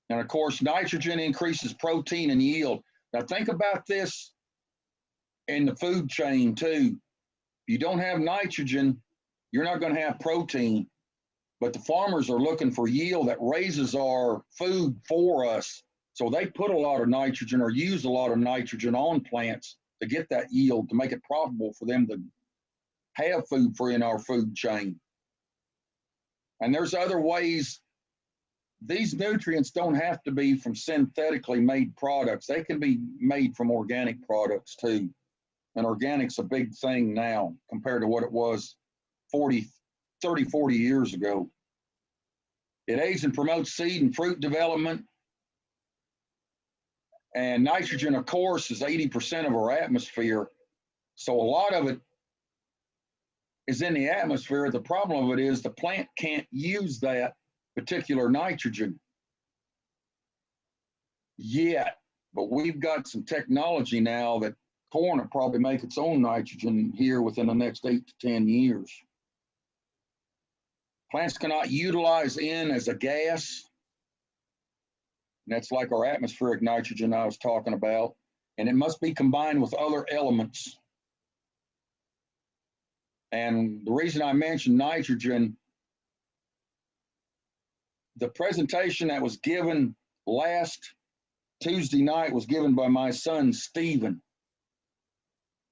And of course, nitrogen increases protein and yield. Now think about this in the food chain too. If you don't have nitrogen, you're not going to have protein. But the farmers are looking for yield that raises our food for us. So they put a lot of nitrogen or use a lot of nitrogen on plants to get that yield, to make it profitable for them to have food for in our food chain. And there's other ways. These nutrients don't have to be from synthetically made products. They can be made from organic products too. And organic's a big thing now compared to what it was 30, 40 years ago. It aids and promotes seed and fruit development. And nitrogen, of course, is 80% of our atmosphere. So a lot of it is in the atmosphere. The problem of it is the plant can't use that particular nitrogen yet. But we've got some technology now that corn will probably make its own nitrogen here within the next 8 to 10 years. Plants cannot utilize N as a gas. And that's like our atmospheric nitrogen I was talking about. And it must be combined with other elements. And the reason I mentioned nitrogen, the presentation that was given last Tuesday night was given by my son, Stephen.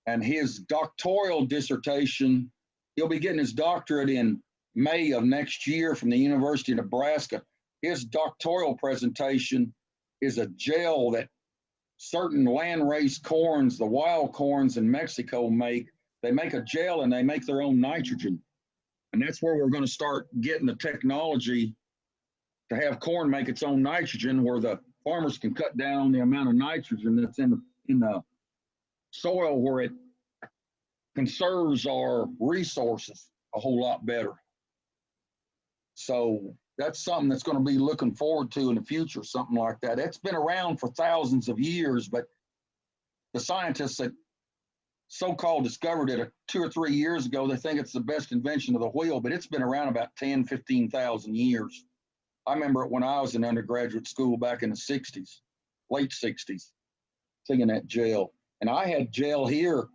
And his doctoral dissertation, he'll be getting his doctorate in May of next year from the University of Nebraska. His doctoral presentation is a gel that certain landrace corns, the wild corns in Mexico make. They make a gel and they make their own nitrogen. And that's where we're going to start getting the technology to have corn make its own nitrogen, where the farmers can cut down on the amount of nitrogen that's in the soil, where it conserves our resources a whole lot better. So that's something that's going to be looking forward to in the future, something like that. It's been around for thousands of years, but the scientists that so-called discovered it 2 or 3 years ago. They think it's the best invention of the wheel, but it's been around about 10, 15,000 years. I remember it when I was in undergraduate school back in the 60s, late 60s, seeing that gel. And I had gel here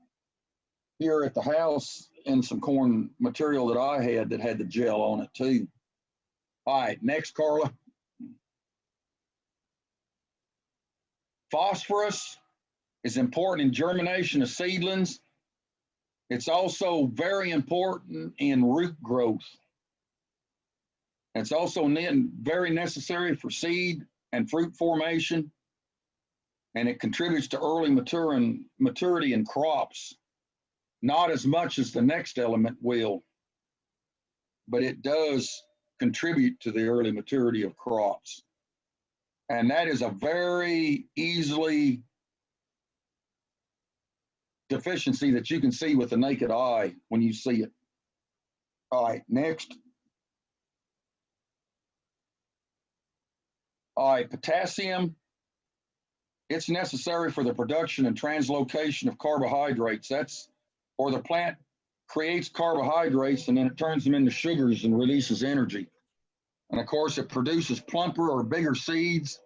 at the house and some corn material that I had that had the gel on it too. All right, next, Carla. Phosphorus is important in germination of seedlings. It's also very important in root growth. It's also very necessary for seed and fruit formation, and it contributes to early maturity in crops. Not as much as the next element will, but it does contribute to the early maturity of crops. And that is a very easily deficiency that you can see with the naked eye when you see it. All right, next. All right, potassium. It's necessary for the production and translocation of carbohydrates. Or the plant creates carbohydrates and then it turns them into sugars and releases energy. And of course, it produces plumper or bigger seeds.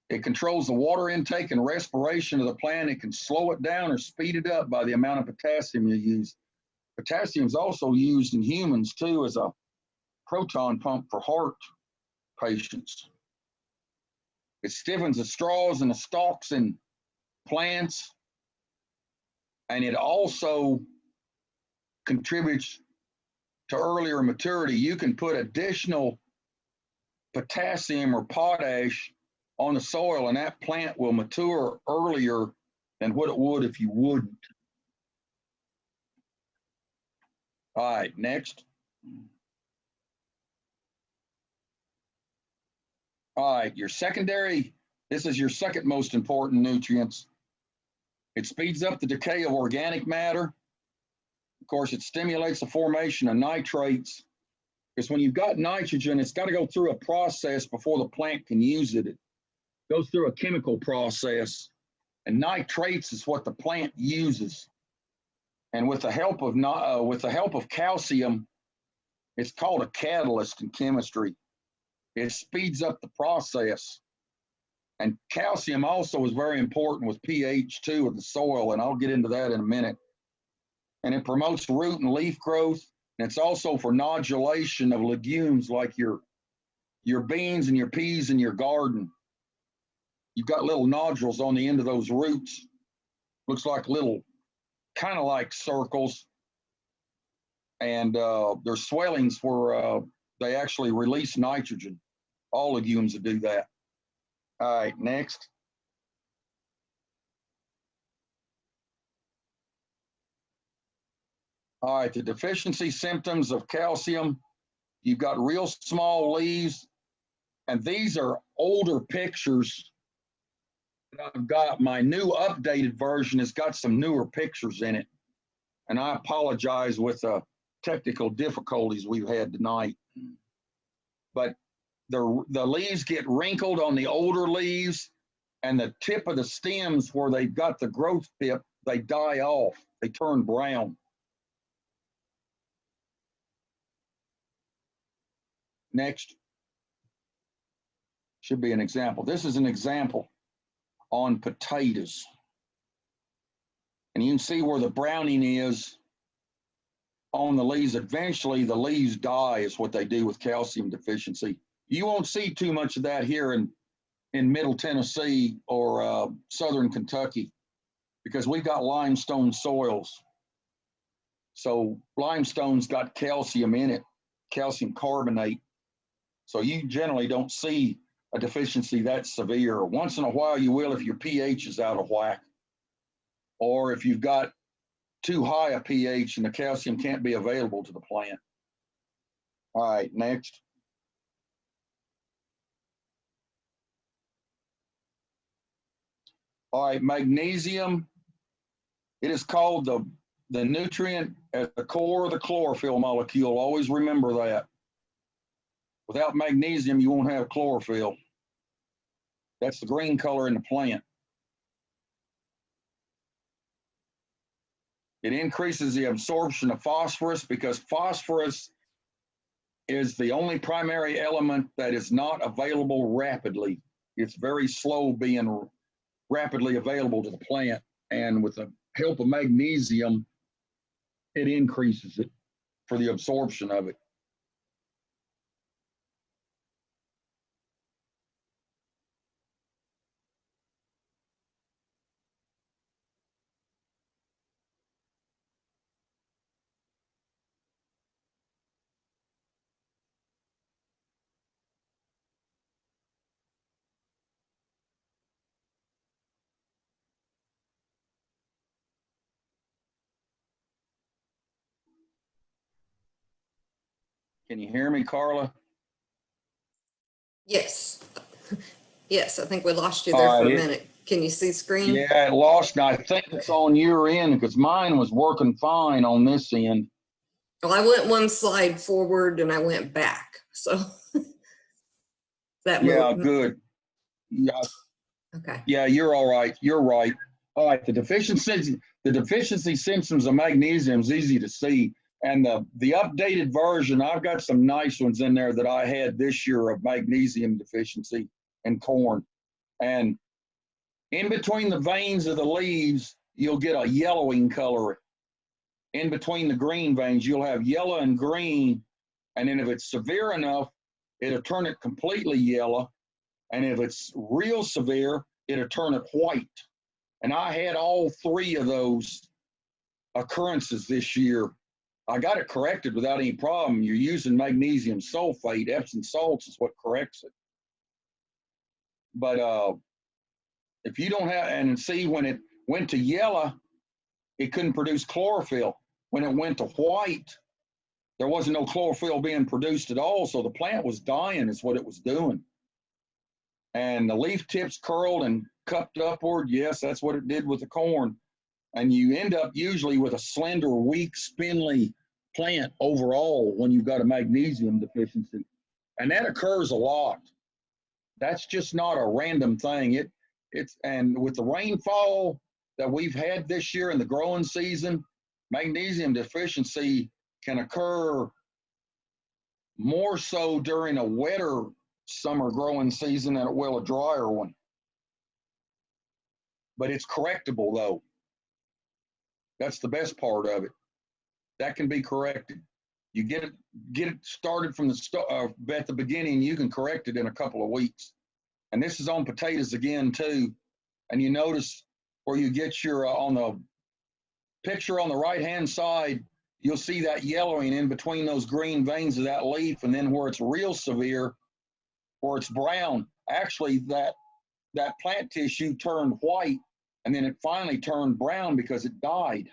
It controls the water intake and respiration of the plant. It can slow it down or speed it up by the amount of potassium you use. Potassium is also used in humans too as a proton pump for heart patients. It stiffens the straws and the stalks in plants, and it also contributes to earlier maturity. You can put additional potassium or potash on the soil, and that plant will mature earlier than what it would if you wouldn't. All right, next. All right, your secondary, this is your second most important nutrients. It speeds up the decay of organic matter. Of course, it stimulates the formation of nitrates, because when you've got nitrogen, it's got to go through a process before the plant can use it. It goes through a chemical process, and nitrates is what the plant uses. And with the help of calcium, it's called a catalyst in chemistry. It speeds up the process. And calcium also is very important with pH too of the soil, and I'll get into that in a minute. And it promotes root and leaf growth, and it's also for nodulation of legumes like your beans and your peas in your garden. You've got little nodules on the end of those roots. Looks like little, kind of like circles. And there's swellings where they actually release nitrogen. All legumes that do that. All right, next. All right, the deficiency symptoms of calcium. You've got real small leaves, and these are older pictures. I've got my new updated version has got some newer pictures in it. And I apologize with the technical difficulties we've had tonight. But the leaves get wrinkled on the older leaves, and the tip of the stems where they've got the growth tip, they die off. They turn brown. Next. Should be an example. This is an example on potatoes. And you can see where the browning is on the leaves. Eventually, the leaves die is what they do with calcium deficiency. You won't see too much of that here in Middle Tennessee or Southern Kentucky because we've got limestone soils. So limestone's got calcium in it, calcium carbonate. So you generally don't see a deficiency that severe. Once in a while you will if your pH is out of whack, or if you've got too high a pH and the calcium can't be available to the plant. All right, next. All right, magnesium. It is called the nutrient at the core of the chlorophyll molecule. Always remember that. Without magnesium, you won't have chlorophyll. That's the green color in the plant. It increases the absorption of phosphorus because phosphorus is the only primary element that is not available rapidly. It's very slow being rapidly available to the plant. And with the help of magnesium, it increases it for the absorption of it. Can you hear me, Carla? Yes. Yes, I think we lost you All there for right, a minute. Can you see screen? Yeah, it lost. And I think it's on your end because mine was working fine on this end. Well, I went one slide forward and I went back. So that Yeah, moved. good. Yeah, Okay. yeah, you're all right. You're right. All right, the deficiency symptoms of magnesium is easy to see. And the updated version, I've got some nice ones in there that I had this year of magnesium deficiency in corn. And in between the veins of the leaves, you'll get a yellowing color. In between the green veins, you'll have yellow and green. And then if it's severe enough, it'll turn it completely yellow. And if it's real severe, it'll turn it white. And I had all three of those occurrences this year. I got it corrected without any problem. You're using magnesium sulfate. Epsom salts is what corrects it. But if you don't have, and see, when it went to yellow, it couldn't produce chlorophyll. When it went to white, there wasn't no chlorophyll being produced at all. So the plant was dying is what it was doing. And the leaf tips curled and cupped upward. Yes, that's what it did with the corn. And you end up usually with a slender, weak, spindly plant overall when you've got a magnesium deficiency. And that occurs a lot. That's just not a random thing. And with the rainfall that we've had this year in the growing season, magnesium deficiency can occur more so during a wetter summer growing season than it will a drier one. But it's correctable though. That's the best part of it. That can be corrected. You get it started from the start at the beginning. You can correct it in a couple of weeks. And this is on potatoes again too. And you notice where you get your on the picture on the right hand side, you'll see that yellowing in between those green veins of that leaf, and then where it's real severe, where it's brown. Actually, that plant tissue turned white, and then it finally turned brown because it died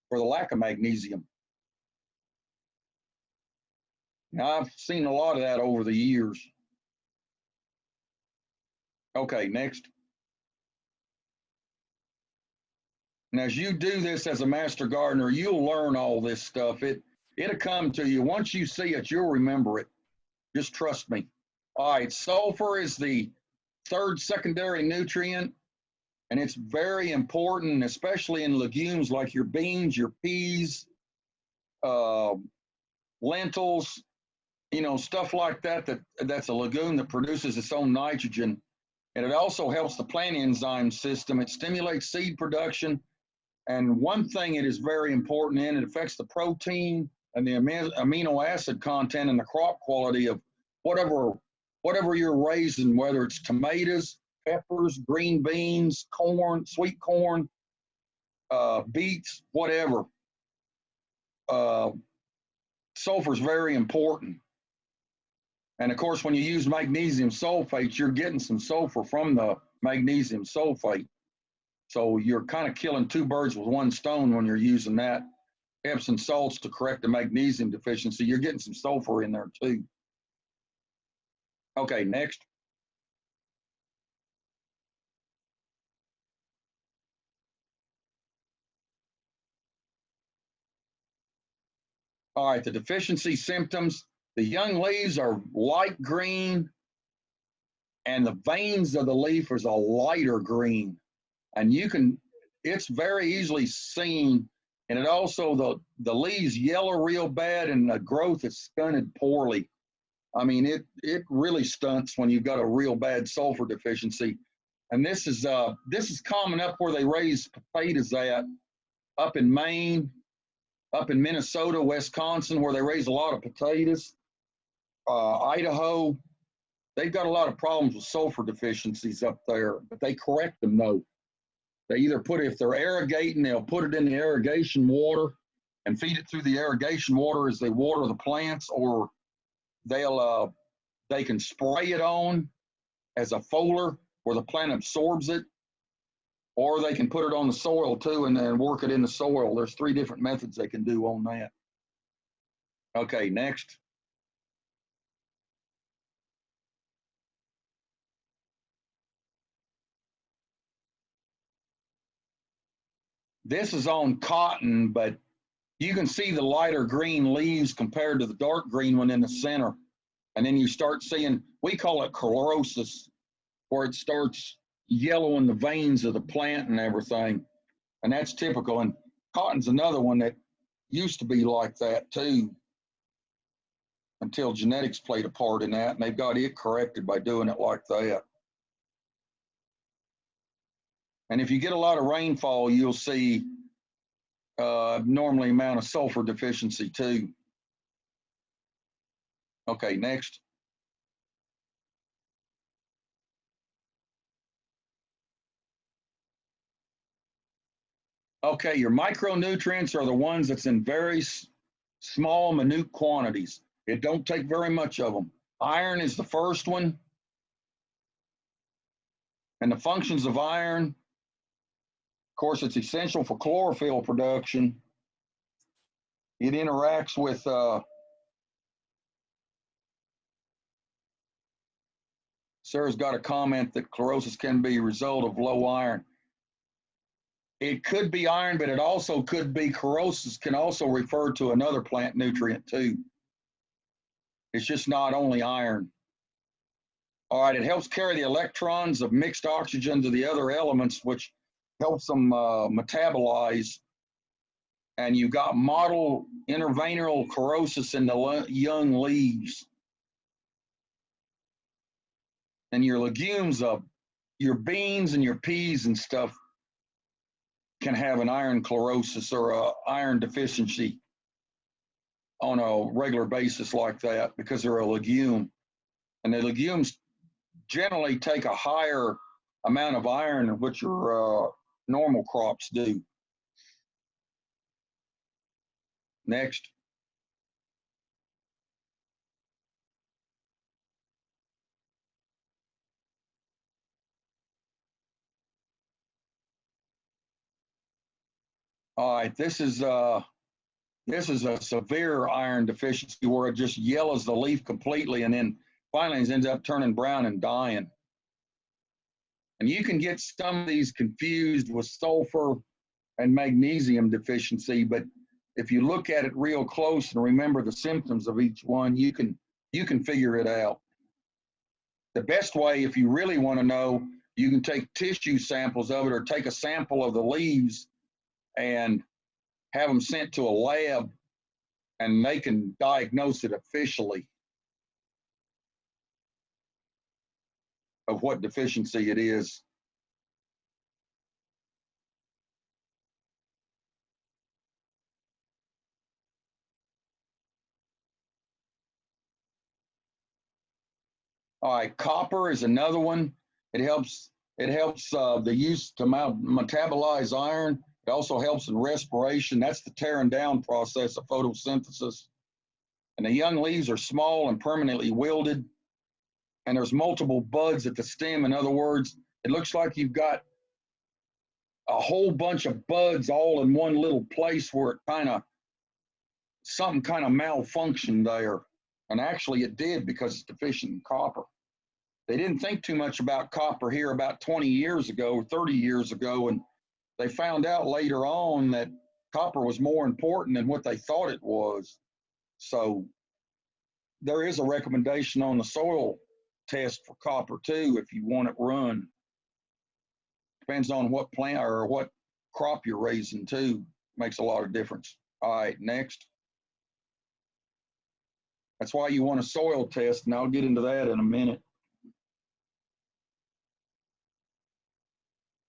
for the lack of magnesium. Now, I've seen a lot of that over the years. Okay, next. And as you do this as a master gardener, you'll learn all this stuff. It'll come to you. Once you see it, you'll remember it. Just trust me. All right, sulfur is the third secondary nutrient, and it's very important, especially in legumes like your beans, your peas, lentils, stuff like that's a legume that produces its own nitrogen. And it also helps the plant enzyme system. It stimulates seed production. And one thing it is very important in, it affects the protein and the amino acid content and the crop quality of whatever you're raising, whether it's tomatoes, peppers, green beans, corn, sweet corn, beets, whatever. Sulfur is very important. And of course, when you use magnesium sulfate, you're getting some sulfur from the magnesium sulfate. So you're kind of killing two birds with one stone when you're using that Epsom salts to correct the magnesium deficiency. You're getting some sulfur in there too. Okay, next. All right, the deficiency symptoms. The young leaves are light green and the veins of the leaf is a lighter green. And it's very easily seen And it also, the leaves yellow real bad and the growth is stunted poorly. I mean, it really stunts when you've got a real bad sulfur deficiency. And this is common up where they raise potatoes at, up in Maine, up in Minnesota, Wisconsin, where they raise a lot of potatoes. Idaho, they've got a lot of problems with sulfur deficiencies up there, but they correct them though. They either if they're irrigating, they'll put it in the irrigation water and feed it through the irrigation water as they water the plants, or they can spray it on as a foliar where the plant absorbs it, or they can put it on the soil too and then work it in the soil. There's 3 different methods they can do on that. Okay, next. This is on cotton, but you can see the lighter green leaves compared to the dark green one in the center. And then you start seeing, we call it chlorosis, where it starts yellowing the veins of the plant and everything. And that's typical. And cotton's another one that used to be like that too, until genetics played a part in that, and they've got it corrected by doing it like that. And if you get a lot of rainfall, you'll see normally amount of sulfur deficiency too. Okay, next. Okay, your micronutrients are the ones that's in very small, minute quantities. It don't take very much of them. Iron is the first one. And the functions of iron, of course, it's essential for chlorophyll production. It interacts with Sarah's got a comment that chlorosis can be a result of low iron. It could be iron, but it also could be chlorosis can also refer to another plant nutrient too. It's just not only iron. All right, it helps carry the electrons of mixed oxygen to the other elements, which helps them metabolize. And you got mottle interveinal chlorosis in the young leaves. And your legumes, your beans and your peas and stuff can have an iron chlorosis or a iron deficiency on a regular basis like that because they're a legume. And the legumes generally take a higher amount of iron than what your normal crops do. Next. All right, this is a severe iron deficiency where it just yellows the leaf completely and then finally it ends up turning brown and dying. And you can get some of these confused with sulfur and magnesium deficiency, but if you look at it real close and remember the symptoms of each one, you can figure it out. The best way, if you really want to know, you can take tissue samples of it or take a sample of the leaves and have them sent to a lab and they can diagnose it officially of what deficiency it is. All right, copper is another one. It helps the use to metabolize iron. It also helps in respiration. That's the tearing down process of photosynthesis. And the young leaves are small and permanently wilted. And there's multiple buds at the stem. In other words, it looks like you've got a whole bunch of buds all in one little place where it something kind of malfunctioned there. And actually it did because it's deficient in copper. They didn't think too much about copper here about 20 years ago, 30 years ago, and they found out later on that copper was more important than what they thought it was. So there is a recommendation on the soil test for copper too if you want it run. Depends on what plant or what crop you're raising too. Makes a lot of difference. All right, next. That's why you want a soil test, and I'll get into that in a minute.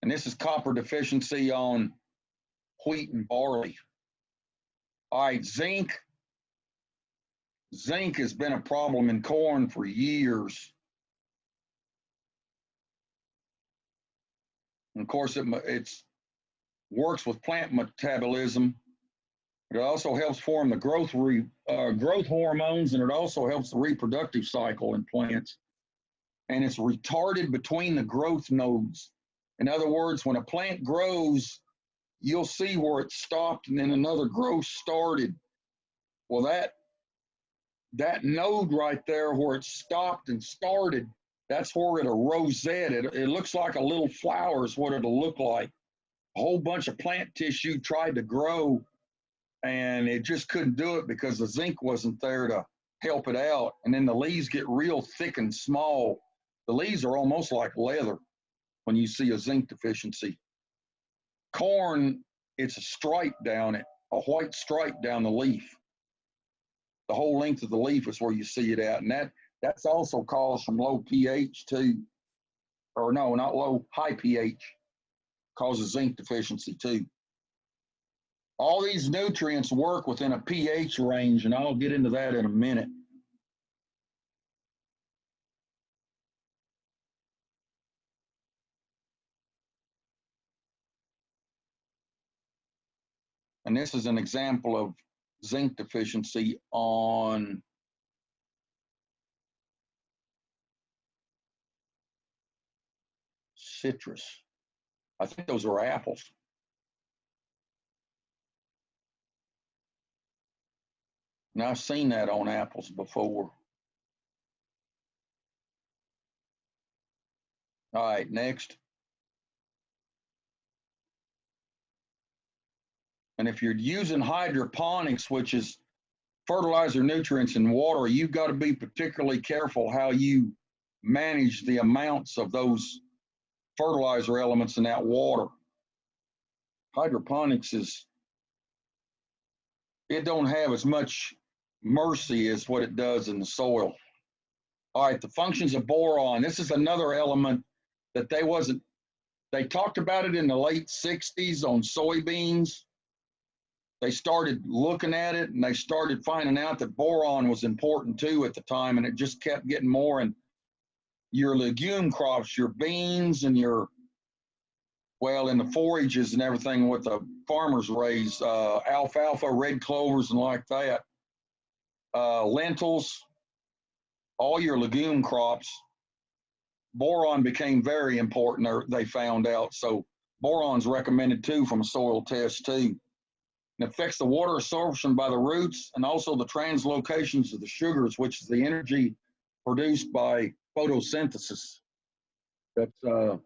And this is copper deficiency on wheat and barley. All right, zinc. Zinc has been a problem in corn for years. And of course, it works with plant metabolism. It also helps form the growth hormones, and it also helps the reproductive cycle in plants. And it's retarded between the growth nodes. In other words, when a plant grows, you'll see where it stopped and then another growth started. Well, that node right there where it stopped and started, that's where it a rosette. It looks like a little flower is what it'll look like. A whole bunch of plant tissue tried to grow, and it just couldn't do it because the zinc wasn't there to help it out. And then the leaves get real thick and small. The leaves are almost like leather when you see a zinc deficiency. Corn, it's a stripe down it, a white stripe down the leaf. The whole length of the leaf is where you see it at. And that's also caused from low pH too. Or no, not low, high pH. Causes zinc deficiency too. All these nutrients work within a pH range, and I'll get into that in a minute. And this is an example of zinc deficiency on citrus. I think those are apples. And I've seen that on apples before. All right, next. And if you're using hydroponics, which is fertilizer, nutrients, and water, you've got to be particularly careful how you manage the amounts of those fertilizer elements in that water. Hydroponics it don't have as much mercy as what it does in the soil. All right, the functions of boron. This is another element that they talked about it in the late 60s on soybeans. They started looking at it and they started finding out that boron was important too at the time, and it just kept getting more. And your legume crops, your beans and in the forages and everything what the farmers raise, alfalfa, red clovers and like that, lentils, all your legume crops, boron became very important, they found out. So boron's recommended too from a soil test too. It affects the water absorption by the roots and also the translocations of the sugars, which is the energy produced by photosynthesis. That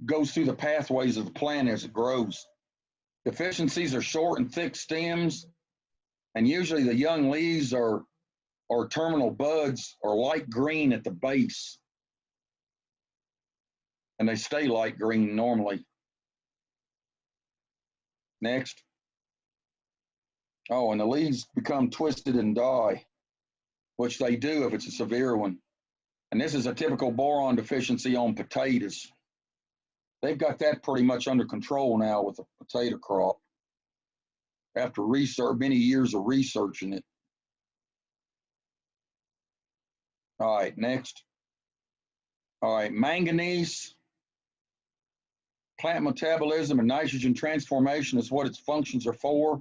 goes through the pathways of the plant as it grows. Deficiencies are short and thick stems, and usually the young leaves or terminal buds are light green at the base, and they stay light green normally. Next. Oh, and the leaves become twisted and die, which they do if it's a severe one. And this is a typical boron deficiency on potatoes. They've got that pretty much under control now with the potato crop after many years of researching it. All right, next. All right, manganese. Plant metabolism and nitrogen transformation is what its functions are for.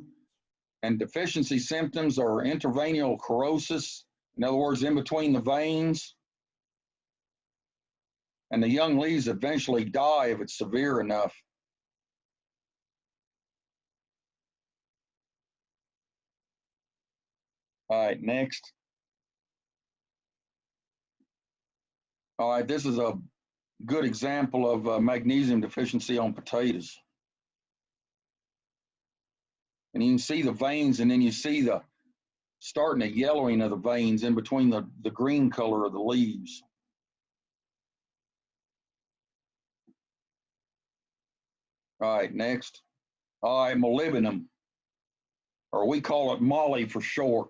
And deficiency symptoms are intravenous corrosis, in other words, in between the veins. And the young leaves eventually die if it's severe enough. All right, next. All right, this is a good example of magnesium deficiency on potatoes. And you can see the veins, and then you see the starting the yellowing of the veins in between the green color of the leaves. All right, next. All right, molybdenum, or we call it moly for short.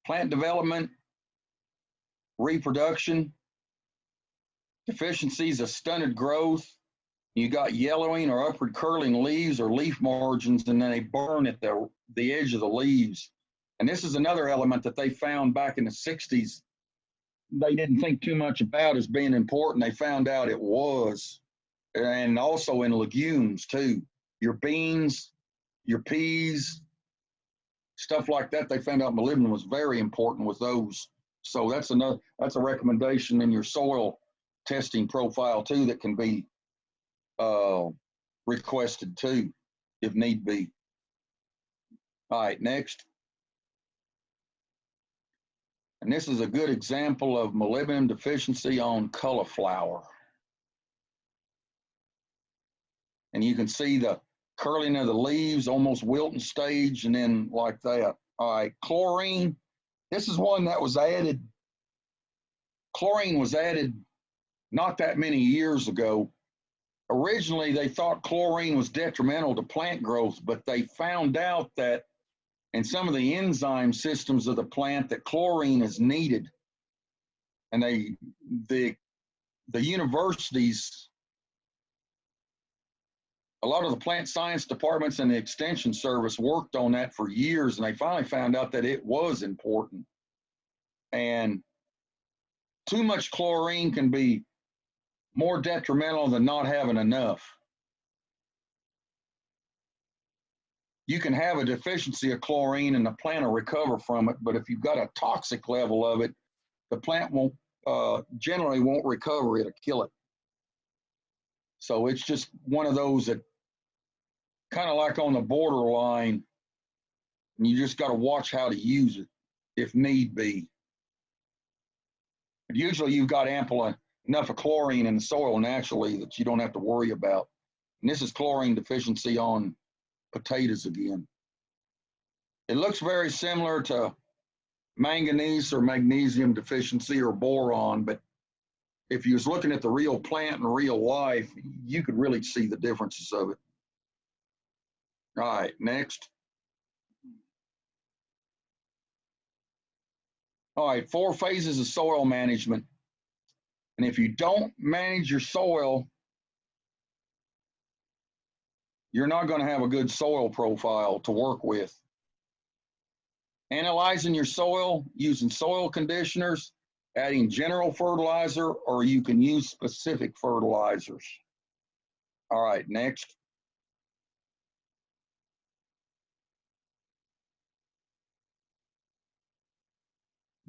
Plant development, reproduction, deficiencies of stunted growth. You got yellowing or upward curling leaves or leaf margins, and then they burn at the edge of the leaves. And this is another element that they found back in the 60s. They didn't think too much about as being important. They found out it was. And also in legumes too. Your beans, your peas, stuff like that. They found out molybdenum was very important with those. So that's a recommendation in your soil testing profile too that can be requested too, if need be. All right, next. And this is a good example of molybdenum deficiency on cauliflower. And you can see the curling of the leaves, almost wilting stage, and then like that. All right, chlorine. This is one that was added. Chlorine was added not that many years ago. Originally, they thought chlorine was detrimental to plant growth, but they found out that in some of the enzyme systems of the plant that chlorine is needed. And the universities, a lot of the plant science departments and the extension service worked on that for years, and they finally found out that it was important. And too much chlorine can be more detrimental than not having enough. You can have a deficiency of chlorine and the plant will recover from it, but if you've got a toxic level of it, the plant won't generally won't recover. It'll kill it. So it's just one of those that kind of like on the borderline, and you just got to watch how to use it if need be. But usually you've got enough of chlorine in the soil naturally that you don't have to worry about. And this is chlorine deficiency on potatoes again. It looks very similar to manganese or magnesium deficiency or boron, but if you was looking at the real plant in real life, you could really see the differences of it. All right, next. All right, 4 phases of soil management. And if you don't manage your soil, you're not going to have a good soil profile to work with. Analyzing your soil, using soil conditioners, adding general fertilizer, or you can use specific fertilizers. All right, next.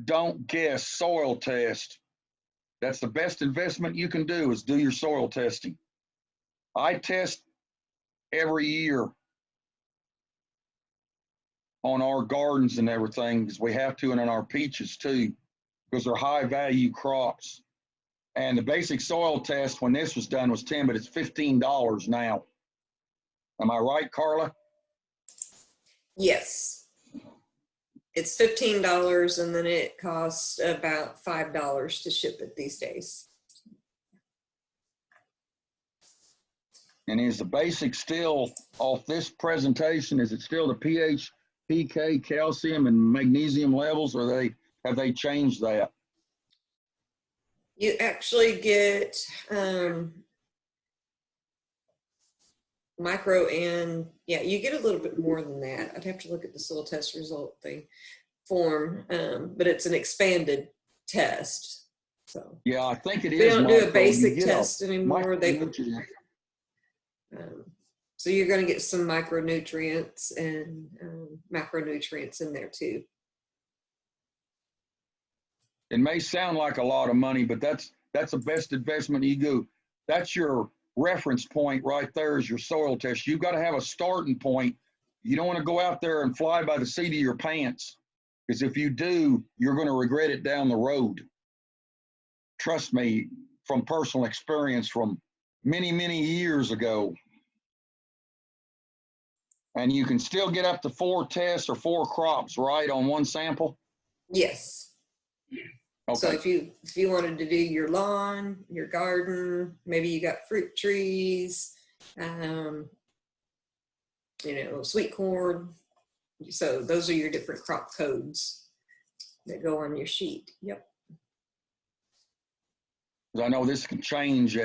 Don't guess, soil test. That's the best investment you can do is do your soil testing. I test every year on our gardens and everything because we have to, and on our peaches too, because they're high value crops. And the basic soil test when this was done was $10, but it's $15 now. Am I right, Carla? Yes. It's $15 and then it costs about $5 to ship it these days. And is the basic still off this presentation? Is it still the pH, pK, calcium, and magnesium levels, or have they changed that? You actually get micro and you get a little bit more than that. I'd have to look at the soil test result form, but it's an expanded test. So yeah, I think it is. We don't do a basic you test anymore. know, so you're going to get some micronutrients and macronutrients in there too. It may sound like a lot of money, but that's the best investment you do. That's your reference point right there is your soil test. You've got to have a starting point. You don't want to go out there and fly by the seat of your pants, because if you do, you're going to regret it down the road. Trust me, from personal experience from many, many years ago. And you can still get up to 4 tests or 4 crops, right, on one sample? Yes. So Okay. if you wanted to do your lawn, your garden, maybe you got fruit trees, sweet corn. So those are your different crop codes that go on your sheet. Yep. 'Cause I know this can change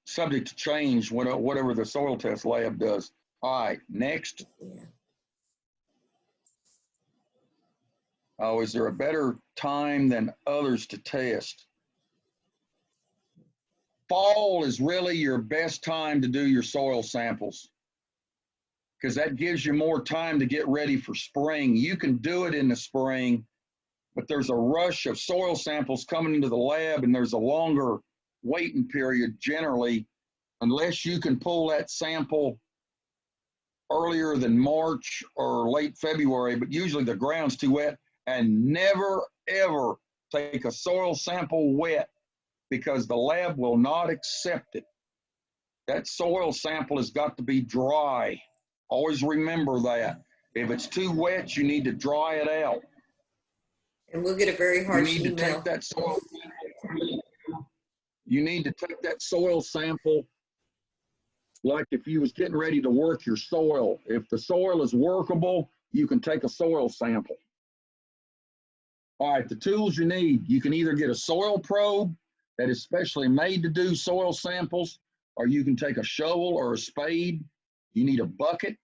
subject to change whatever the soil test lab does. All right, next. Yeah. Oh, is there a better time than others to test? Fall is really your best time to do your soil samples because that gives you more time to get ready for spring. You can do it in the spring, but there's a rush of soil samples coming into the lab and there's a longer waiting period generally unless you can pull that sample earlier than March or late February, but usually the ground's too wet. And never, ever take a soil sample wet because the lab will not accept it. That soil sample has got to be dry. Always remember that. If it's too wet, you need to dry it out. And we'll get a very You harsh need to email. take that soil. You need to take that soil sample like if you was getting ready to work your soil. If the soil is workable, you can take a soil sample. All right, the tools you need, you can either get a soil probe that is specially made to do soil samples, or you can take a shovel or a spade. You need a bucket.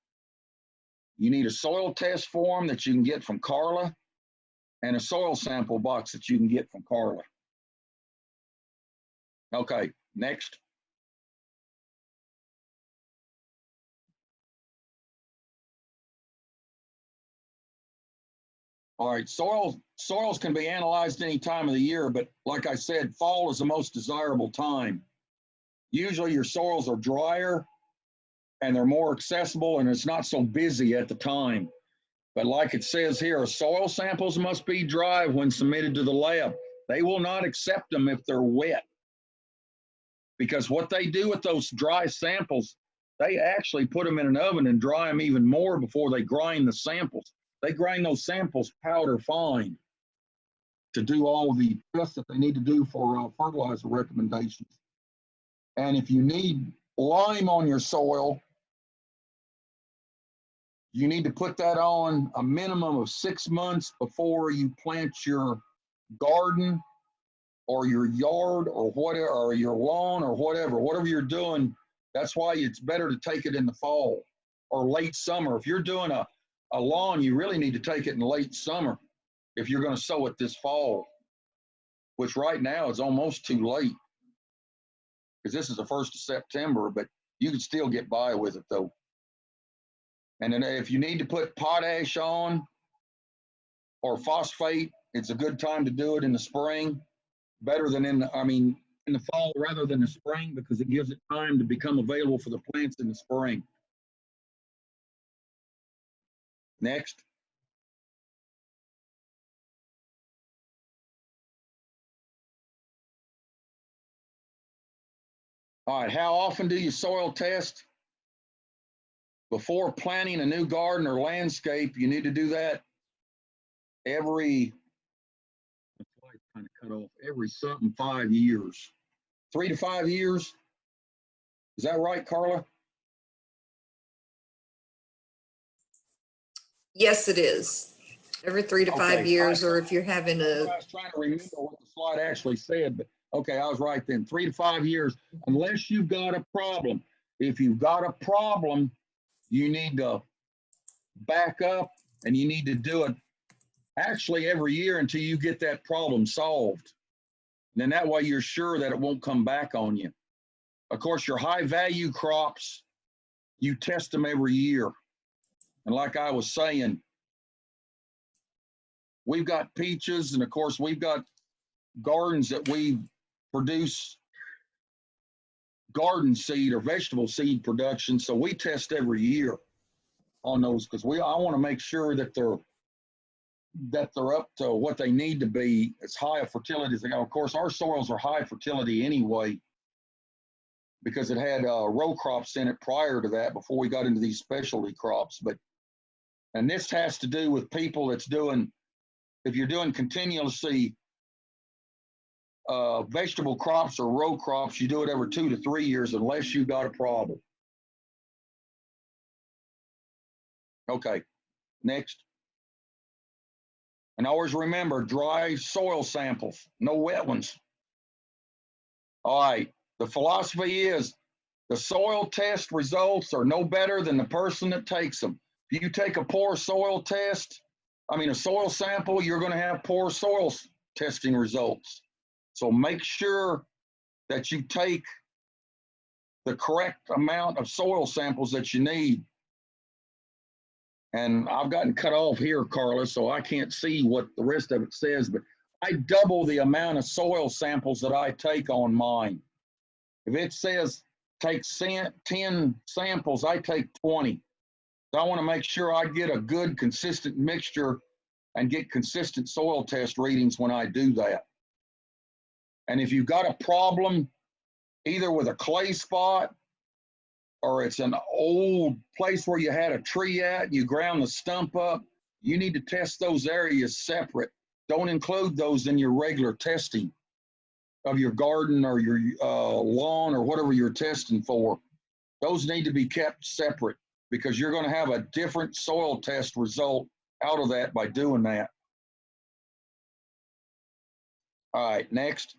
You need a soil test form that you can get from Carla, and a soil sample box that you can get from Carla. Okay, next. All right, soils can be analyzed any time of the year, but like I said, fall is the most desirable time. Usually your soils are drier and they're more accessible and it's not so busy at the time. But like it says here, soil samples must be dry when submitted to the lab. They will not accept them if they're wet. Because what they do with those dry samples, they actually put them in an oven and dry them even more before they grind the samples. They grind those samples powder fine to do all the tests that they need to do for fertilizer recommendations. And if you need lime on your soil, you need to put that on a minimum of 6 months before you plant your garden or your yard or whatever, or your lawn or whatever you're doing. That's why it's better to take it in the fall or late summer. If you're doing a lawn, you really need to take it in late summer if you're going to sow it this fall, which right now is almost too late because this is the 1st of September, but you can still get by with it though. And then if you need to put potash on or phosphate, it's a good time to do it in the spring, better than in the fall rather than the spring because it gives it time to become available for the plants in the spring. Next. All right, how often do you soil test? Before planting a new garden or landscape, you need to do that every 5 years. 3 to 5 years. Is that right, Carla? Yes, it is. Every 3 to 5 years, or if you're having I was trying to remember what the slide actually said, but okay, I was right then. 3 to 5 years, unless you've got a problem. If you've got a problem, you need to back up and you need to do it actually every year until you get that problem solved. And then that way you're sure that it won't come back on you. Of course, your high value crops, you test them every year. And like I was saying, we've got peaches, and of course, we've got gardens that we produce garden seed or vegetable seed production. So we test every year on those because I want to make sure that they're up to what they need to be, as high a fertility as they go. Of course, our soils are high fertility anyway because it had row crops in it prior to that before we got into these specialty crops. And this has to do with people that's doing, if you're doing continuously vegetable crops or row crops, you do it every 2 to 3 years unless you got a problem. Okay, next. And always remember, dry soil samples, no wet ones. All right, the philosophy is the soil test results are no better than the person that takes them. If you take a poor soil test, a soil sample, you're going to have poor soil testing results. So make sure that you take the correct amount of soil samples that you need. And I've gotten cut off here, Carla, so I can't see what the rest of it says, but I double the amount of soil samples that I take on mine. If it says take 10 samples, I take 20. So I want to make sure I get a good, consistent mixture and get consistent soil test readings when I do that. And if you've got a problem, either with a clay spot or it's an old place where you had a tree at, you ground the stump up, you need to test those areas separate. Don't include those in your regular testing of your garden or your lawn or whatever you're testing for. Those need to be kept separate because you're going to have a different soil test result out of that by doing that. All right, next.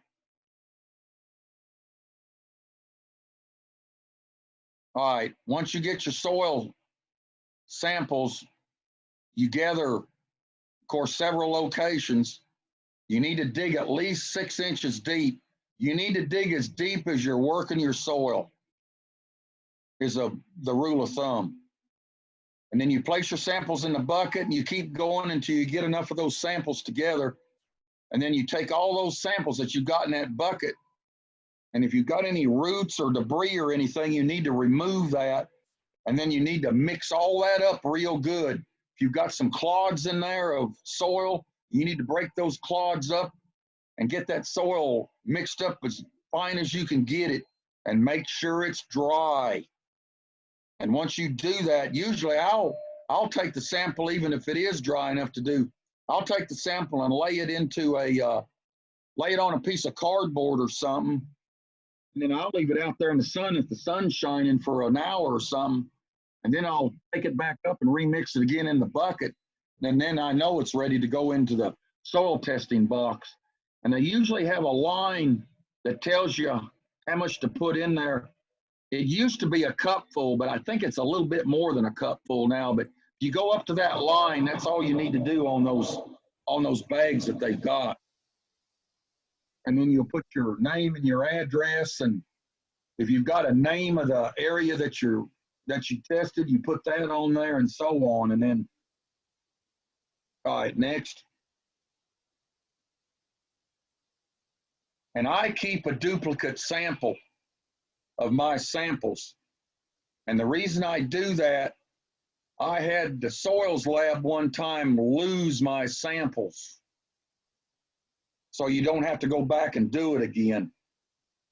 All right, once you get your soil samples, you gather, of course, several locations. You need to dig at least 6 inches deep. You need to dig as deep as you're working your soil, is the rule of thumb. And then you place your samples in the bucket and you keep going until you get enough of those samples together. And then you take all those samples that you've got in that bucket. And if you've got any roots or debris or anything, you need to remove that. And then you need to mix all that up real good. If you've got some clods in there of soil, you need to break those clods up and get that soil mixed up as fine as you can get it and make sure it's dry. And once you do that, usually I'll take the sample, even if it is dry enough to do, I'll take the sample and lay it on a piece of cardboard or something. And then I'll leave it out there in the sun if the sun's shining for an hour or something. And then I'll take it back up and remix it again in the bucket. And then I know it's ready to go into the soil testing box. And they usually have a line that tells you how much to put in there. It used to be a cup full, but I think it's a little bit more than a cup full now. But if you go up to that line, that's all you need to do on those bags that they've got. And then you'll put your name and your address, and if you've got a name of the area that you tested, you put that on there, and so on. And then, all right, next. And I keep a duplicate sample of my samples. And the reason I do that, I had the soils lab one time lose my samples. So you don't have to go back and do it again.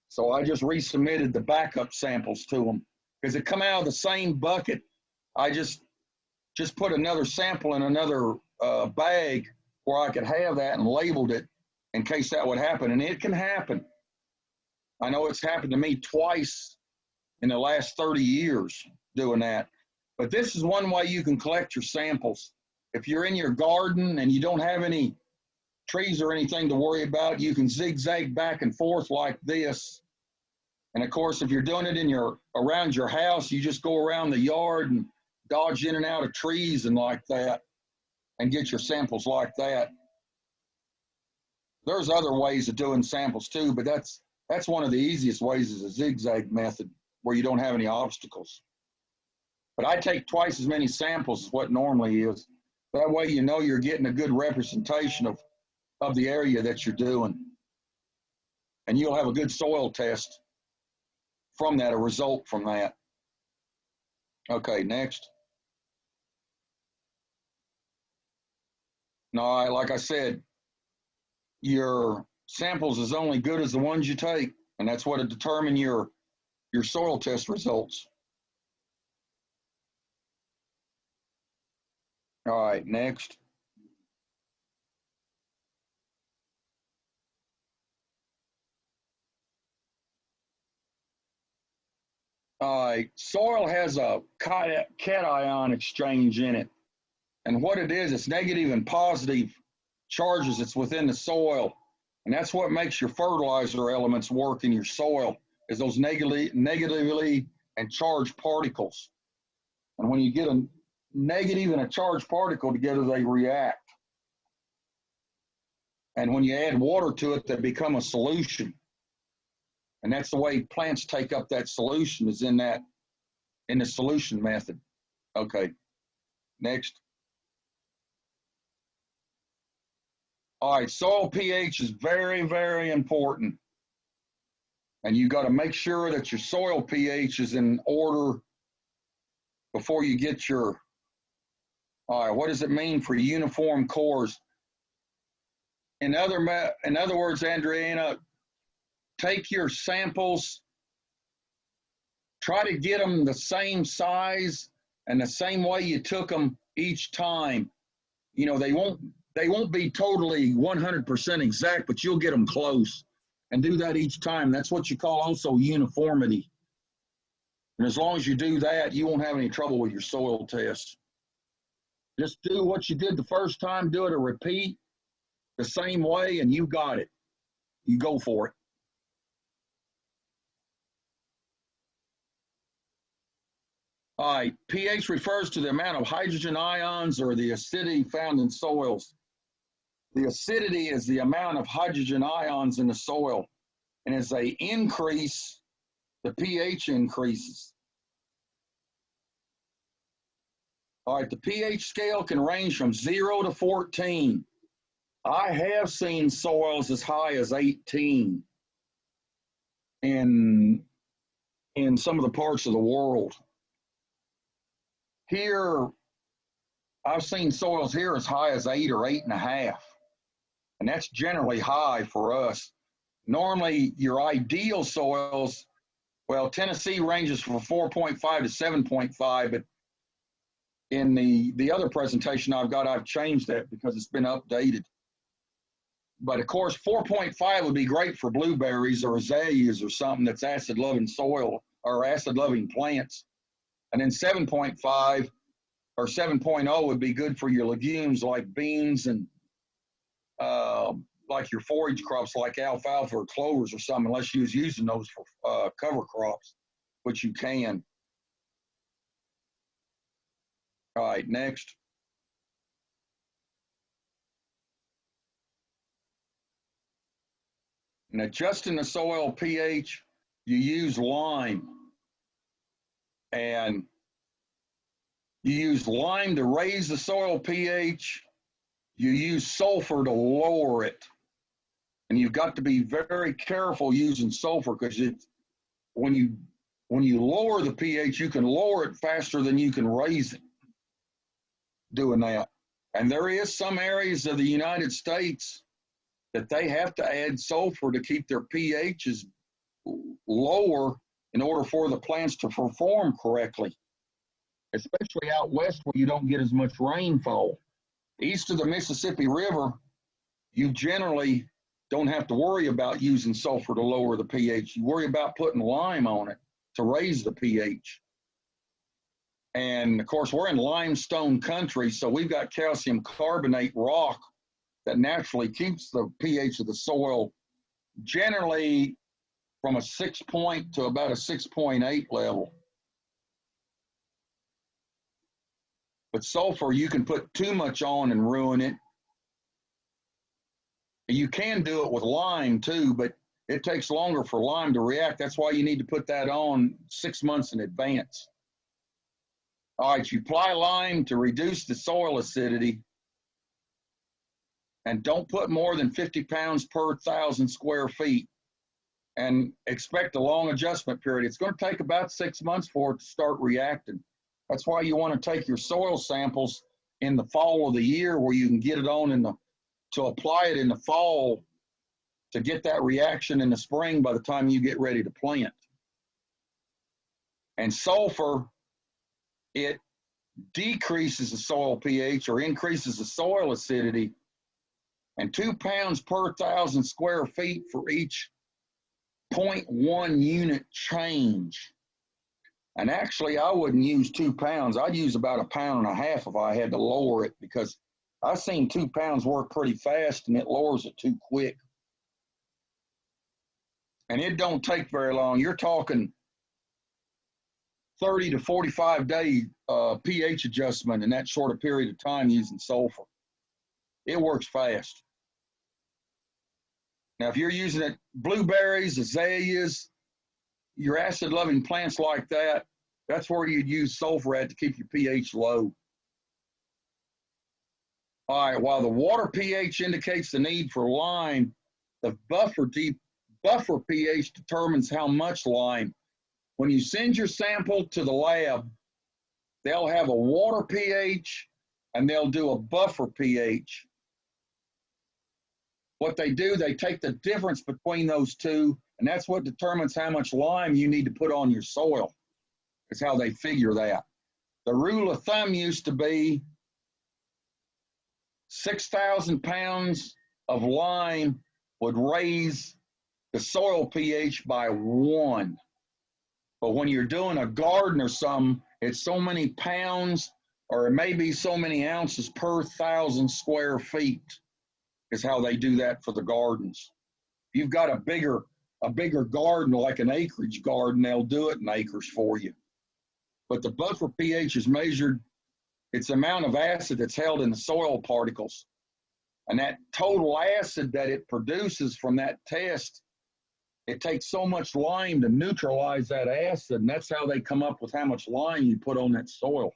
So I just resubmitted the backup samples to them because it come out of the same bucket. I just put another sample in another bag where I could have that and labeled it in case that would happen. And it can happen. I know it's happened to me twice in the last 30 years doing that. But this is one way you can collect your samples. If you're in your garden and you don't have any trees or anything to worry about, you can zigzag back and forth like this. And of course, if you're doing it around your house, you just go around the yard and dodge in and out of trees and like that and get your samples like that. There's other ways of doing samples too, but that's one of the easiest ways, is a zigzag method where you don't have any obstacles. But I take twice as many samples as what normally is. That way you know you're getting a good representation of the area that you're doing. And you'll have a good soil test from that, a result from that. Okay, next. Now, like I said, your samples is only good as the ones you take, and that's what will determine your soil test results. All right, next. Soil has a cation exchange in it. And what it is, it's negative and positive charges that's within the soil. And that's what makes your fertilizer elements work in your soil, is those negatively and charged particles. And when you get a negative and a charged particle together, they react. And when you add water to it, they become a solution. And that's the way plants take up that solution, is in the solution method. Okay, next. All right, soil pH is very, very important. And you got to make sure that your soil pH is in order before you get your, all right, what does it mean for uniform cores? In other words, Andriana, take your samples, try to get them the same size and the same way you took them each time. You know, they won't be totally 100% exact, but you'll get them close. And do that each time. That's what you call also uniformity. And as long as you do that, you won't have any trouble with your soil tests. Just do what you did the first time, do it a repeat the same way, and you got it. You go for it. All right, pH refers to the amount of hydrogen ions or the acidity found in soils. The acidity is the amount of hydrogen ions in the soil. And as they increase, the pH increases. All right, the pH scale can range from 0 to 14. I have seen soils as high as 18 in some of the parts of the world. Here, I've seen soils here as high as 8 or 8.5. And that's generally high for us. Normally, your ideal soils, well, Tennessee ranges from 4.5 to 7.5, but in the other presentation I've got, I've changed that because it's been updated. But of course, 4.5 would be great for blueberries or azaleas or something that's acid-loving soil or acid-loving plants. And then 7.5 or 7.0 would be good for your legumes like beans and like your forage crops like alfalfa or clovers or something, unless you was using those for cover crops, which you can. All right, next. And adjusting the soil pH, you use lime. And you use lime to raise the soil pH. You use sulfur to lower it. And you've got to be very careful using sulfur, because when you lower the pH, you can lower it faster than you can raise it doing that. And there is some areas of the United States that they have to add sulfur to keep their pHs lower in order for the plants to perform correctly, especially out west where you don't get as much rainfall. East of the Mississippi River, you generally don't have to worry about using sulfur to lower the pH. You worry about putting lime on it to raise the pH. And of course, we're in limestone country, so we've got calcium carbonate rock that naturally keeps the pH of the soil generally from a 6 point to about a 6.8 level. But sulfur, you can put too much on and ruin it. You can do it with lime too, but it takes longer for lime to react. That's why you need to put that on 6 months in advance. All right, you apply lime to reduce the soil acidity, and don't put more than 50 pounds per 1,000 square feet, and expect a long adjustment period. It's going to take about 6 months for it to start reacting. That's why you want to take your soil samples in the fall of the year, where you can get it on to apply it in the fall to get that reaction in the spring by the time you get ready to plant. And sulfur, it decreases the soil pH or increases the soil acidity, and 2 pounds per 1,000 square feet for each 0.1 unit change. And actually, I wouldn't use 2 pounds. I'd use about 1.5 pounds if I had to lower it, because I've seen 2 pounds work pretty fast and it lowers it too quick. And it don't take very long. You're talking 30 to 45 day pH adjustment in that short a period of time using sulfur. It works fast. Now, if you're using it, blueberries, azaleas, your acid-loving plants like that, that's where you'd use sulfur at to keep your pH low. All right, while the water pH indicates the need for lime, the buffer pH determines how much lime. When you send your sample to the lab, they'll have a water pH and they'll do a buffer pH. What they do, they take the difference between those two, and that's what determines how much lime you need to put on your soil. That's how they figure that. The rule of thumb used to be 6,000 pounds of lime would raise the soil pH by 1. But when you're doing a garden or something, it's so many pounds, or it may be so many ounces per 1,000 square feet is how they do that for the gardens. If you've got a bigger garden, like an acreage garden, they'll do it in acres for you. But the buffer pH is measured, it's the amount of acid that's held in the soil particles. And that total acid that it produces from that test, it takes so much lime to neutralize that acid, and that's how they come up with how much lime you put on that soil.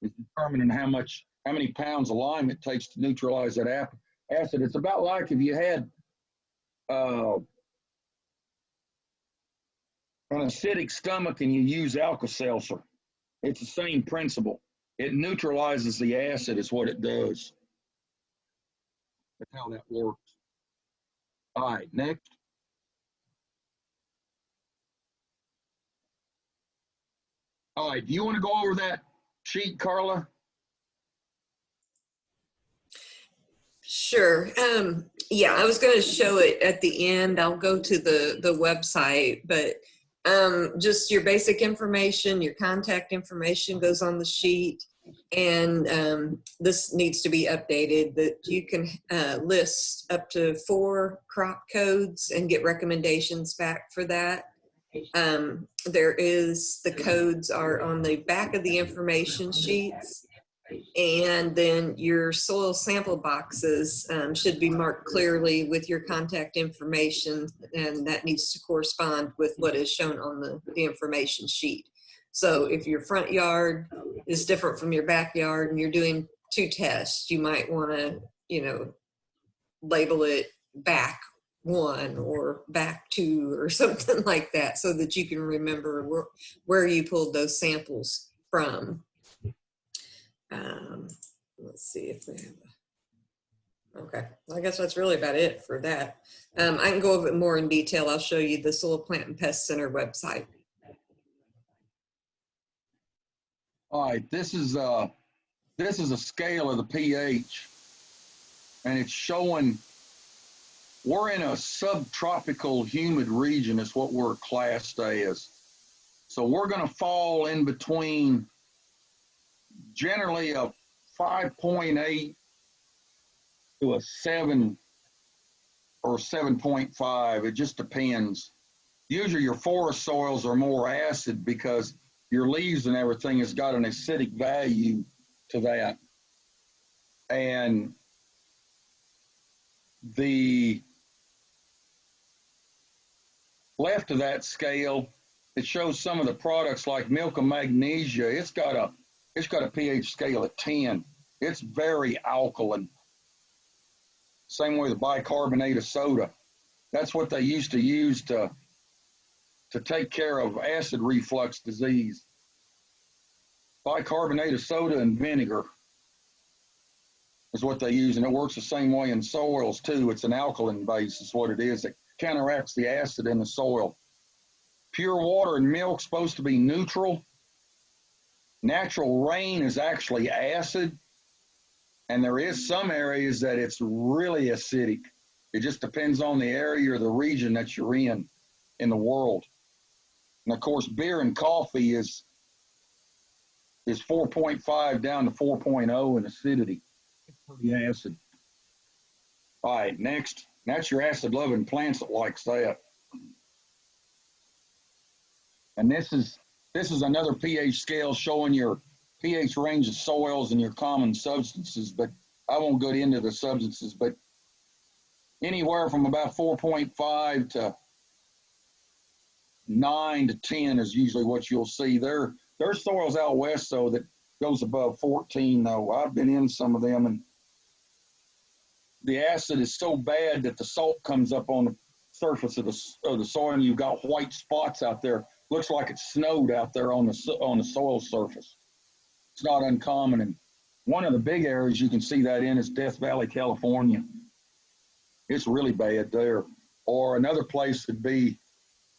It's determining how many pounds of lime it takes to neutralize that acid. It's about like if you had an acidic stomach and you use Alka-Seltzer. It's the same principle. It neutralizes the acid is what it does. That's how that works. All right, next. All right, do you want to go over that sheet, Carla? Sure. Yeah, I was going to show it at the end. I'll go to the website, but just your basic information, your contact information goes on the sheet, and this needs to be updated, that you can list up to 4 crop codes and get recommendations back for that. The codes are on the back of the information sheets, and then your soil sample boxes should be marked clearly with your contact information, and that needs to correspond with what is shown on the information sheet. So if your front yard is different from your backyard and you're doing 2 tests, you might want to, label it back 1 or back 2 or something like that, so that you can remember where you pulled those samples from. Let's see if we have okay, I guess that's really about it for that. I can go over it more in detail. I'll show you the Soil Plant and Pest Center website. All right, this is a scale of the pH, and it's showing we're in a subtropical humid region is what we're classed as. So we're going to fall in between generally a 5.8 to a 7 or 7.5. It just depends. Usually your forest soils are more acid because your leaves and everything has got an acidic value to that. And the left of that scale, it shows some of the products like milk of magnesia. It's got a pH scale of 10. It's very alkaline. Same way the bicarbonate of soda. That's what they used to use to take care of acid reflux disease. Bicarbonate of soda and vinegar is what they use, and it works the same way in soils too. It's an alkaline base is what it is. It counteracts the acid in the soil. Pure water and milk supposed to be neutral. Natural rain is actually acid, and there is some areas that it's really acidic. It just depends on the area or the region that you're in the world. And of course, beer and coffee is 4.5 down to 4.0 in acidity. It's pretty acid. All right, next. That's your acid-loving plants that likes that. And this is another pH scale showing your pH range of soils and your common substances, but I won't go into the substances, but anywhere from about 4.5 to 9 to 10 is usually what you'll see. There's soils out west, though, that goes above 14, though. I've been in some of them, and the acid is so bad that the salt comes up on the surface of the soil, and you've got white spots out there. Looks like it snowed out there on the soil surface. It's not uncommon, and one of the big areas you can see that in is Death Valley, California. It's really bad there. Or another place would be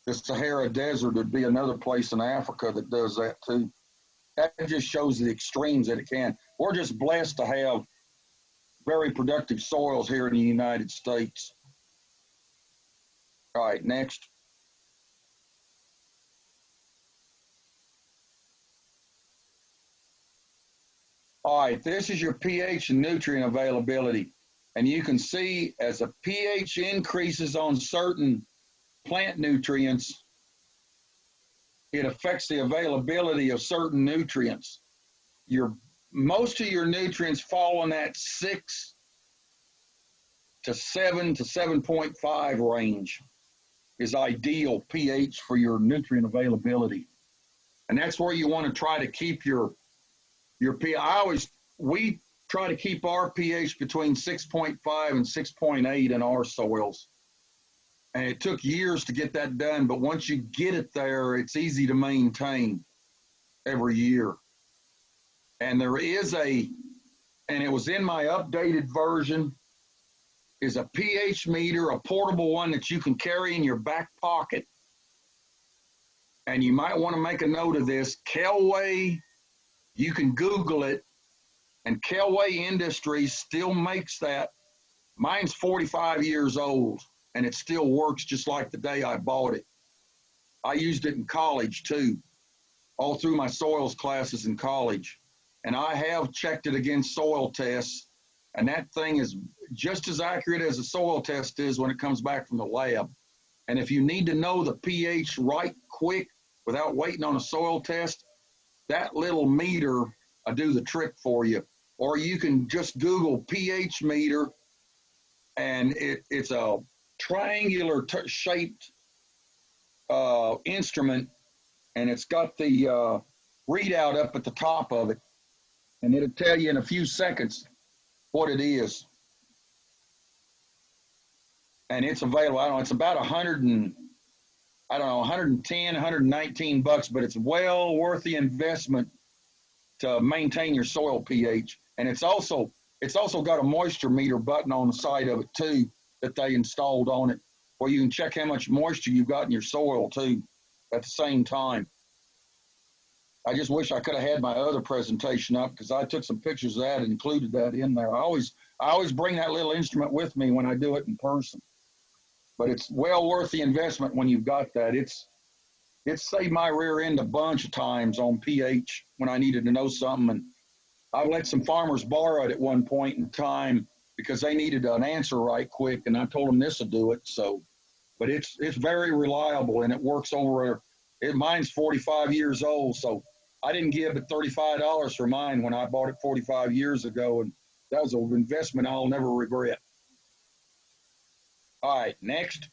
the Sahara Desert. Would be another place in Africa that does that too. That just shows the extremes that it can. We're just blessed to have very productive soils here in the United States. All right, next. All right, this is your pH and nutrient availability. And you can see as the pH increases on certain plant nutrients, it affects the availability of certain nutrients. Most of your nutrients fall in that 6 to 7 to 7.5 range is ideal pH for your nutrient availability. And that's where you want to try to keep your pH. We try to keep our pH between 6.5 and 6.8 in our soils. And it took years to get that done, but once you get it there, it's easy to maintain every year. And there is and it was in my updated version, is a pH meter, a portable one that you can carry in your back pocket. And you might want to make a note of this. Kelway, you can Google it, and Kelway Industries still makes that. Mine's 45 years old, and it still works just like the day I bought it. I used it in college too, all through my soils classes in college. And I have checked it against soil tests, and that thing is just as accurate as a soil test is when it comes back from the lab. And if you need to know the pH right quick without waiting on a soil test, that little meter will do the trick for you. Or you can just Google pH meter, and it's a triangular shaped instrument, and it's got the readout up at the top of it, and it'll tell you in a few seconds what it is. And it's available. I don't know, it's about 110, 119 bucks, but it's well worth the investment to maintain your soil pH. And it's also got a moisture meter button on the side of it too that they installed on it, where you can check how much moisture you've got in your soil too at the same time. I just wish I could have had my other presentation up, because I took some pictures of that and included that in there. I always bring that little instrument with me when I do it in person. But it's well worth the investment when you've got that. It's saved my rear end a bunch of times on pH when I needed to know something. And I let some farmers borrow it at one point in time because they needed an answer right quick, and I told them this will do it. So, but it's very reliable, and it works mine's 45 years old, so I didn't give it $35 for mine when I bought it 45 years ago, and that was an investment I'll never regret. All right, next.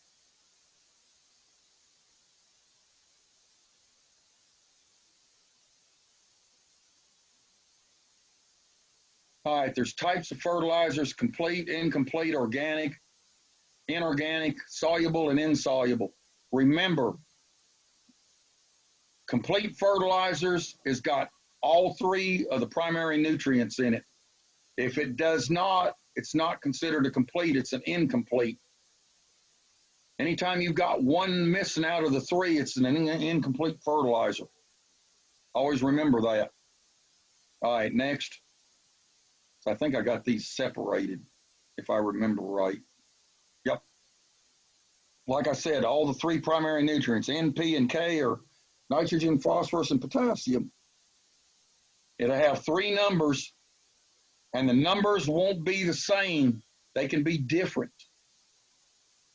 All right, there's types of fertilizers: complete, incomplete, organic, inorganic, soluble, and insoluble. Remember, complete fertilizers has got all three of the primary nutrients in it. If it does not, it's not considered a complete, it's an incomplete. Anytime you've got one missing out of the three, it's an incomplete fertilizer. Always remember that. All right, next. So I think I got these separated, if I remember right. Yep. Like I said, all the three primary nutrients, N, P, and K, are nitrogen, phosphorus, and potassium. It'll have three numbers, and the numbers won't be the same. They can be different,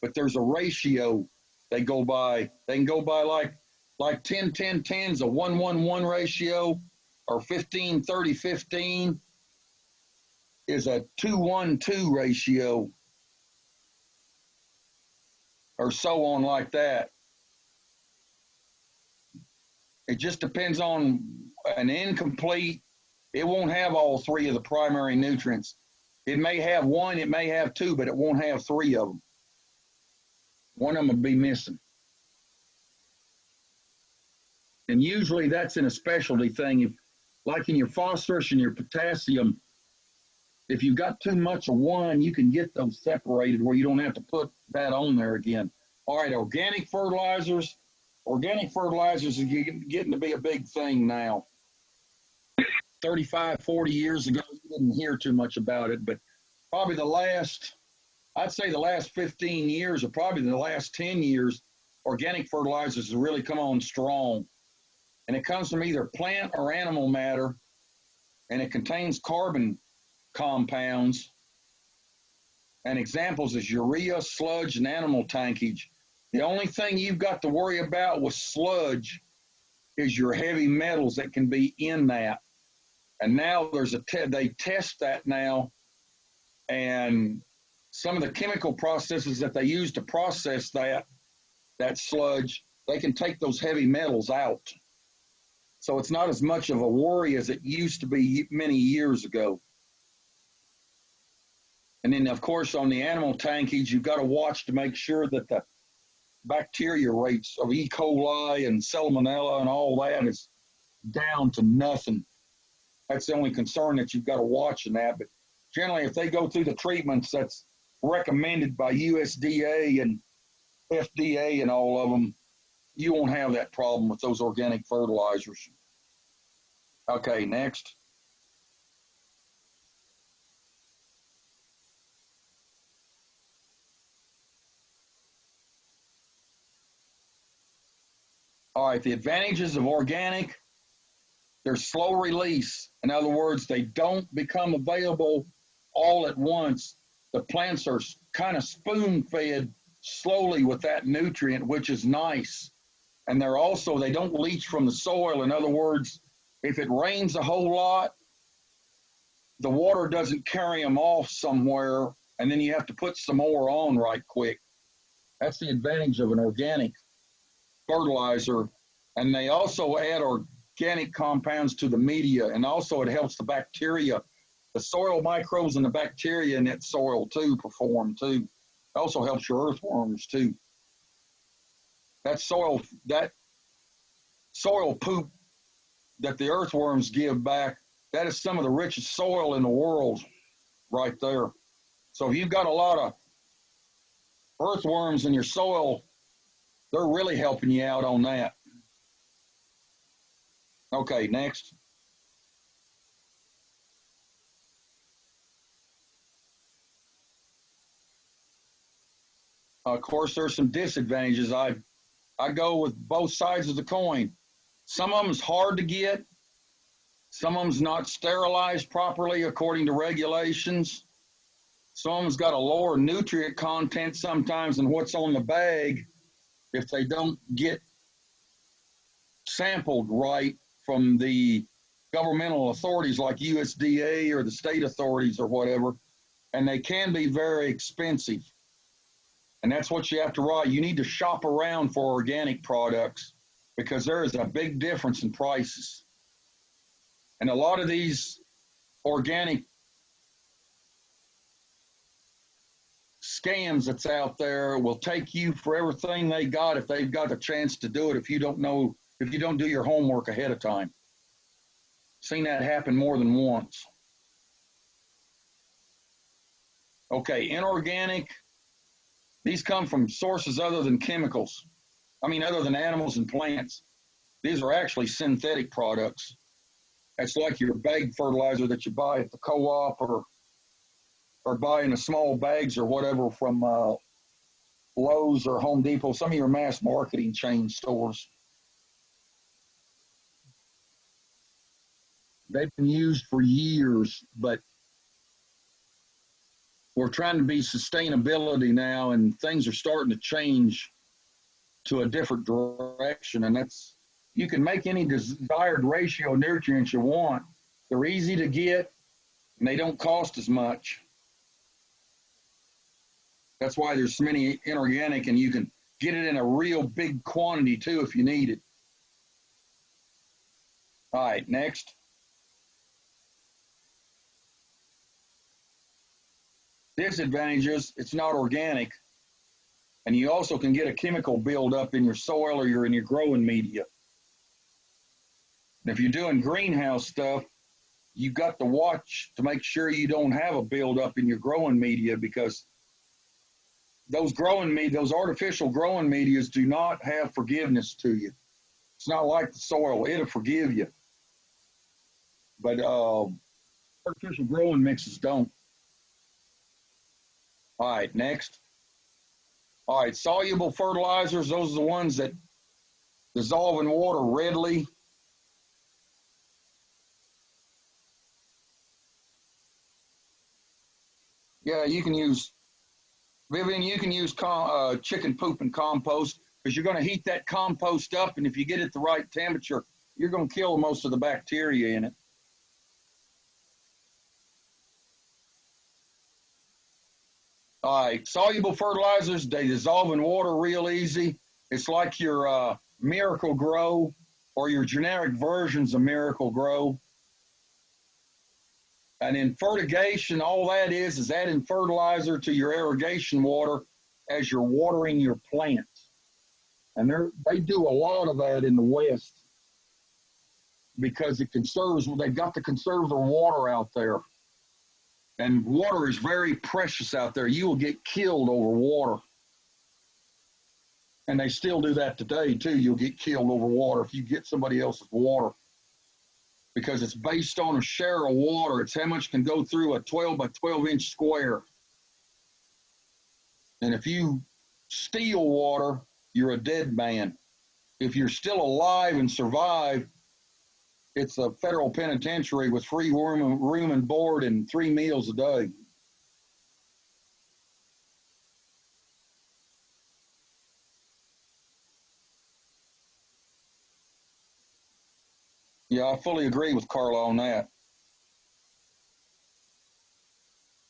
but there's a ratio they go by. They can go by like 10, 10, 10 is a 1, 1, 1 ratio, or 15, 30, 15 is a 2, 1, 2 ratio, or so on like that. It just depends on an incomplete. It won't have all three of the primary nutrients. It may have one, it may have two, but it won't have three of them. One of them will be missing. And usually that's in a specialty thing. If, like in your phosphorus and your potassium, if you've got too much of one, you can get those separated where you don't have to put that on there again. All right, organic fertilizers. Organic fertilizers are getting to be a big thing now. 35, 40 years ago, you didn't hear too much about it, but probably I'd say the last 15 years or probably the last 10 years, organic fertilizers have really come on strong. And it comes from either plant or animal matter, and it contains carbon compounds. And examples is urea, sludge, and animal tankage. The only thing you've got to worry about with sludge is your heavy metals that can be in that. And now they test that now, and some of the chemical processes that they use to process that sludge, they can take those heavy metals out. So it's not as much of a worry as it used to be many years ago. And then, of course, on the animal tankage, you've got to watch to make sure that the bacteria rates of E. coli and salmonella and all that is down to nothing. That's the only concern that you've got to watch in that. But generally, if they go through the treatments that's recommended by USDA and FDA and all of them, you won't have that problem with those organic fertilizers. Okay, next. All right, the advantages of organic, they're slow release. In other words, they don't become available all at once. The plants are kind of spoon-fed slowly with that nutrient, which is nice. And they don't leach from the soil. In other words, if it rains a whole lot, the water doesn't carry them off somewhere, and then you have to put some more on right quick. That's the advantage of an organic fertilizer. And they also add organic compounds to the media, and also it helps the bacteria, the soil microbes and the bacteria in that soil too perform too. It also helps your earthworms too. That soil poop that the earthworms give back, that is some of the richest soil in the world right there. So if you've got a lot of earthworms in your soil, they're really helping you out on that. Okay, next. Of course, there's some disadvantages. I go with both sides of the coin. Some of them's hard to get. Some of them's not sterilized properly according to regulations. Some of them's got a lower nutrient content sometimes than what's on the bag if they don't get sampled right from the governmental authorities like USDA or the state authorities or whatever, and they can be very expensive. And that's what you have to write. You need to shop around for organic products because there is a big difference in prices. And a lot of these organic scams that's out there will take you for everything they got if they've got a chance to do it if you don't do your homework ahead of time. Seen that happen more than once. Okay, inorganic, these come from sources other than chemicals. Other than animals and plants. These are actually synthetic products. That's like your bag fertilizer that you buy at the co-op or buy in the small bags or whatever from Lowe's or Home Depot, some of your mass marketing chain stores. They've been used for years, but we're trying to be sustainability now, and things are starting to change to a different direction. And that's, you can make any desired ratio of nutrients you want. They're easy to get, and they don't cost as much. That's why there's so many inorganic, and you can get it in a real big quantity too if you need it. All right, next. Disadvantages, it's not organic, and you also can get a chemical buildup in your soil or in your growing media. And if you're doing greenhouse stuff, you've got to watch to make sure you don't have a buildup in your growing media, because those artificial growing medias do not have forgiveness to you. It's not like the soil, it'll forgive you. But artificial growing mixes don't. All right, next. All right, soluble fertilizers, those are the ones that dissolve in water readily. Yeah, you can use, Vivian, you can use chicken poop and compost, because you're going to heat that compost up, and if you get it the right temperature, you're going to kill most of the bacteria in it. All right, soluble fertilizers, they dissolve in water real easy. It's like your Miracle Grow or your generic versions of Miracle Grow. And in fertigation, all that is adding fertilizer to your irrigation water as you're watering your plants. And they do a lot of that in the West because it conserves, they've got to conserve their water out there. And water is very precious out there. You will get killed over water. And they still do that today, too. You'll get killed over water if you get somebody else's water, because it's based on a share of water. It's how much can go through a 12 by 12 inch square. And if you steal water, you're a dead man. If you're still alive and survive, it's a federal penitentiary with free room and board and 3 meals a day. Yeah, I fully agree with Carla on that.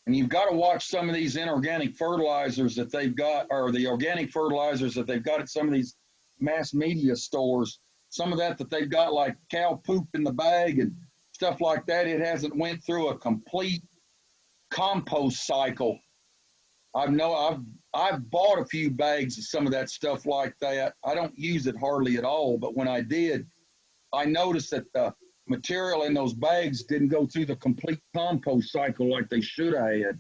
And you've got to watch some of these inorganic fertilizers that they've got, or the organic fertilizers that they've got at some of these mass media stores. Some of that they've got, like cow poop in the bag and stuff like that, it hasn't went through a complete compost cycle. I've bought a few bags of some of that stuff like that. I don't use it hardly at all, but when I did, I noticed that the material in those bags didn't go through the complete compost cycle like they should have.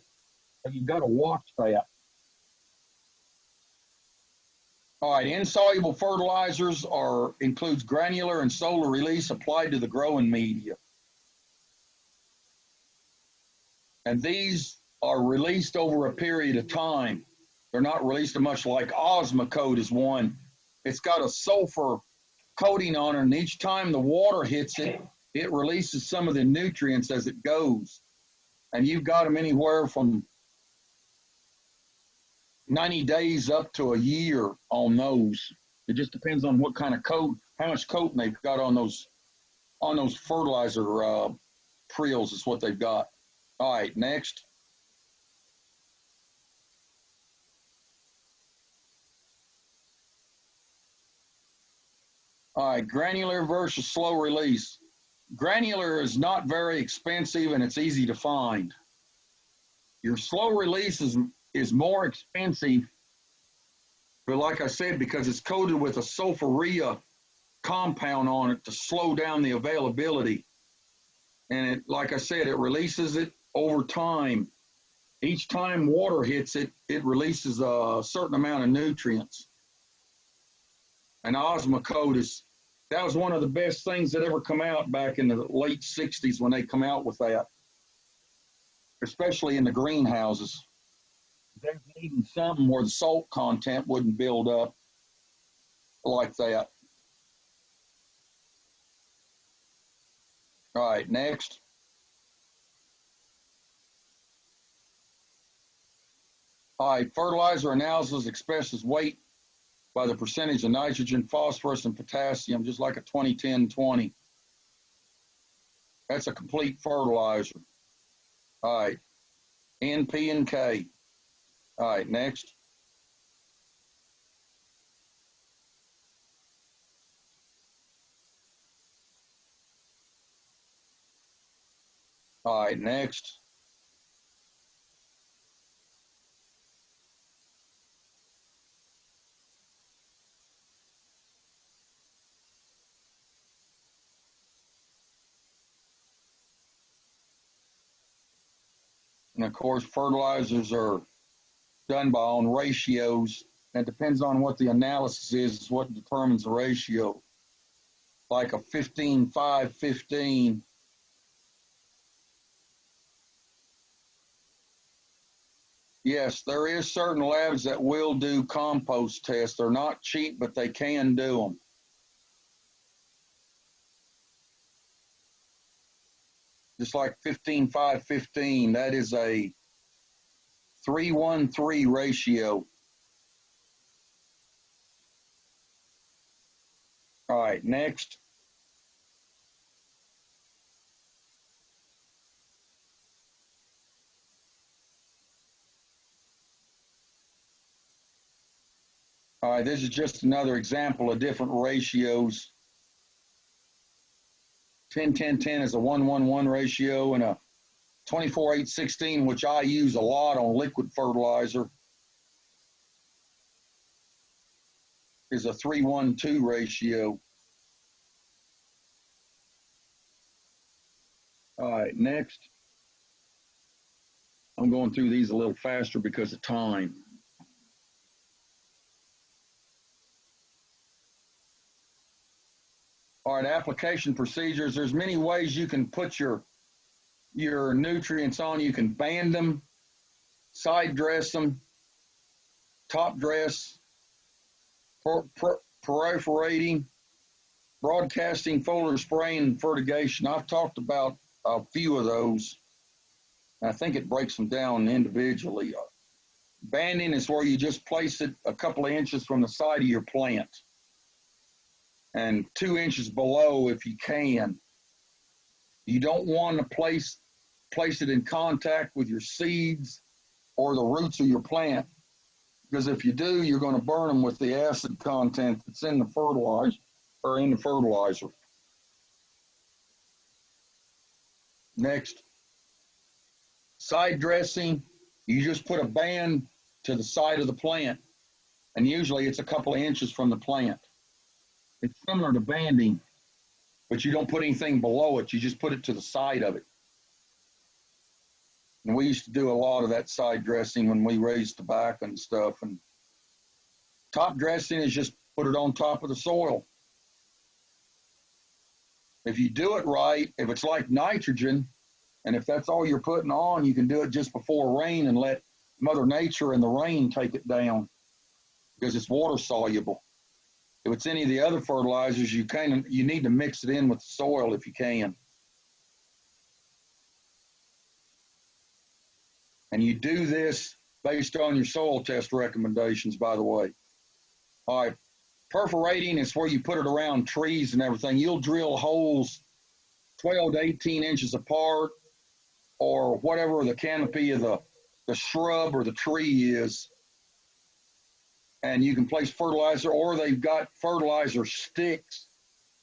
So you've got to watch that. All right, insoluble fertilizers includes granular and solar release applied to the growing media. And these are released over a period of time. They're not released much. Like Osmocote is one. It's got a sulfur coating on it, and each time the water hits it, it releases some of the nutrients as it goes. And you've got them anywhere from 90 days up to a year on those. It just depends on what kind of coat, how much coating they've got on those fertilizer trills is what they've got. All right, next. All right, granular versus slow release. Granular is not very expensive and it's easy to find. Your slow release is more expensive, but like I said, because it's coated with a sulfurea compound on it to slow down the availability. And it, like I said, it releases it over time. Each time water hits it, it releases a certain amount of nutrients. And Osmocote that was one of the best things that ever come out back in the late 60s when they come out with that, especially in the greenhouses. They're needing something where the salt content wouldn't build up like that. All right, next. All right, fertilizer analysis expresses weight by the percentage of nitrogen, phosphorus, and potassium, just like a 20-10-20. That's a complete fertilizer. All right, N, P, and K. All right, next. All right, next. And of course, fertilizers are done by on ratios. And it depends on what the analysis is what determines the ratio. Like a 15-5-15. Yes, there is certain labs that will do compost tests. They're not cheap, but they can do them. Just like 15-5-15, that is a 3-1-3 ratio. All right, next. All right, this is just another example of different ratios. 10-10-10 is a 1-1-1 ratio, and a 24-8-16, which I use a lot on liquid fertilizer, is a 3-1-2 ratio. All right, next. I'm going through these a little faster because of time. All right, application procedures. There's many ways you can put your nutrients on. You can band them, side dress them, top dress, perforating, broadcasting, foliar spraying, and fertigation. I've talked about a few of those. I think it breaks them down individually. Banding is where you just place it a couple of inches from the side of your plant and 2 inches below if you can. You don't want to place it in contact with your seeds or the roots of your plant, because if you do, you're going to burn them with the acid content that's in the fertilizer or in the fertilizer. Next, side dressing. You just put a band to the side of the plant, and usually it's a couple of inches from the plant. It's similar to banding, but you don't put anything below it. You just put it to the side of it. And we used to do a lot of that side dressing when we raised tobacco and stuff. And top dressing is just put it on top of the soil. If you do it right, if it's like nitrogen, and if that's all you're putting on, you can do it just before rain and let Mother Nature and the rain take it down because it's water soluble. If it's any of the other fertilizers, you need to mix it in with the soil if you can. And you do this based on your soil test recommendations, by the way. All right, perforating is where you put it around trees and everything. You'll drill holes 12 to 18 inches apart, or whatever the canopy of the shrub or the tree is. And you can place fertilizer, or they've got fertilizer sticks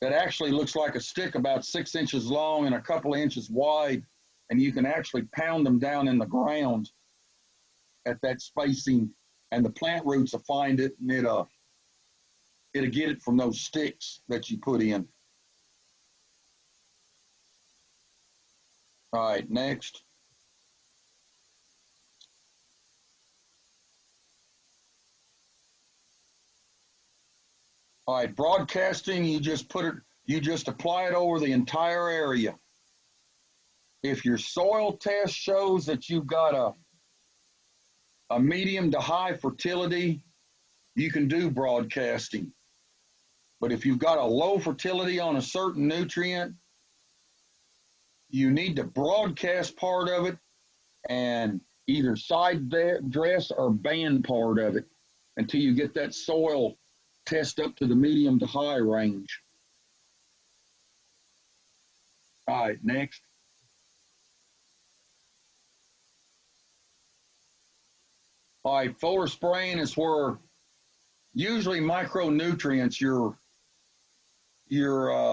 that actually looks like a stick about 6 inches long and a couple of inches wide. And you can actually pound them down in the ground at that spacing, and the plant roots will find it, and it'll get it from those sticks that you put in. All right, next. All right, broadcasting, you just apply it over the entire area. If your soil test shows that you've got a medium to high fertility, you can do broadcasting. But if you've got a low fertility on a certain nutrient, you need to broadcast part of it and either side dress or band part of it until you get that soil test up to the medium to high range. All right, next. All right, foliar spraying is where usually micronutrients, your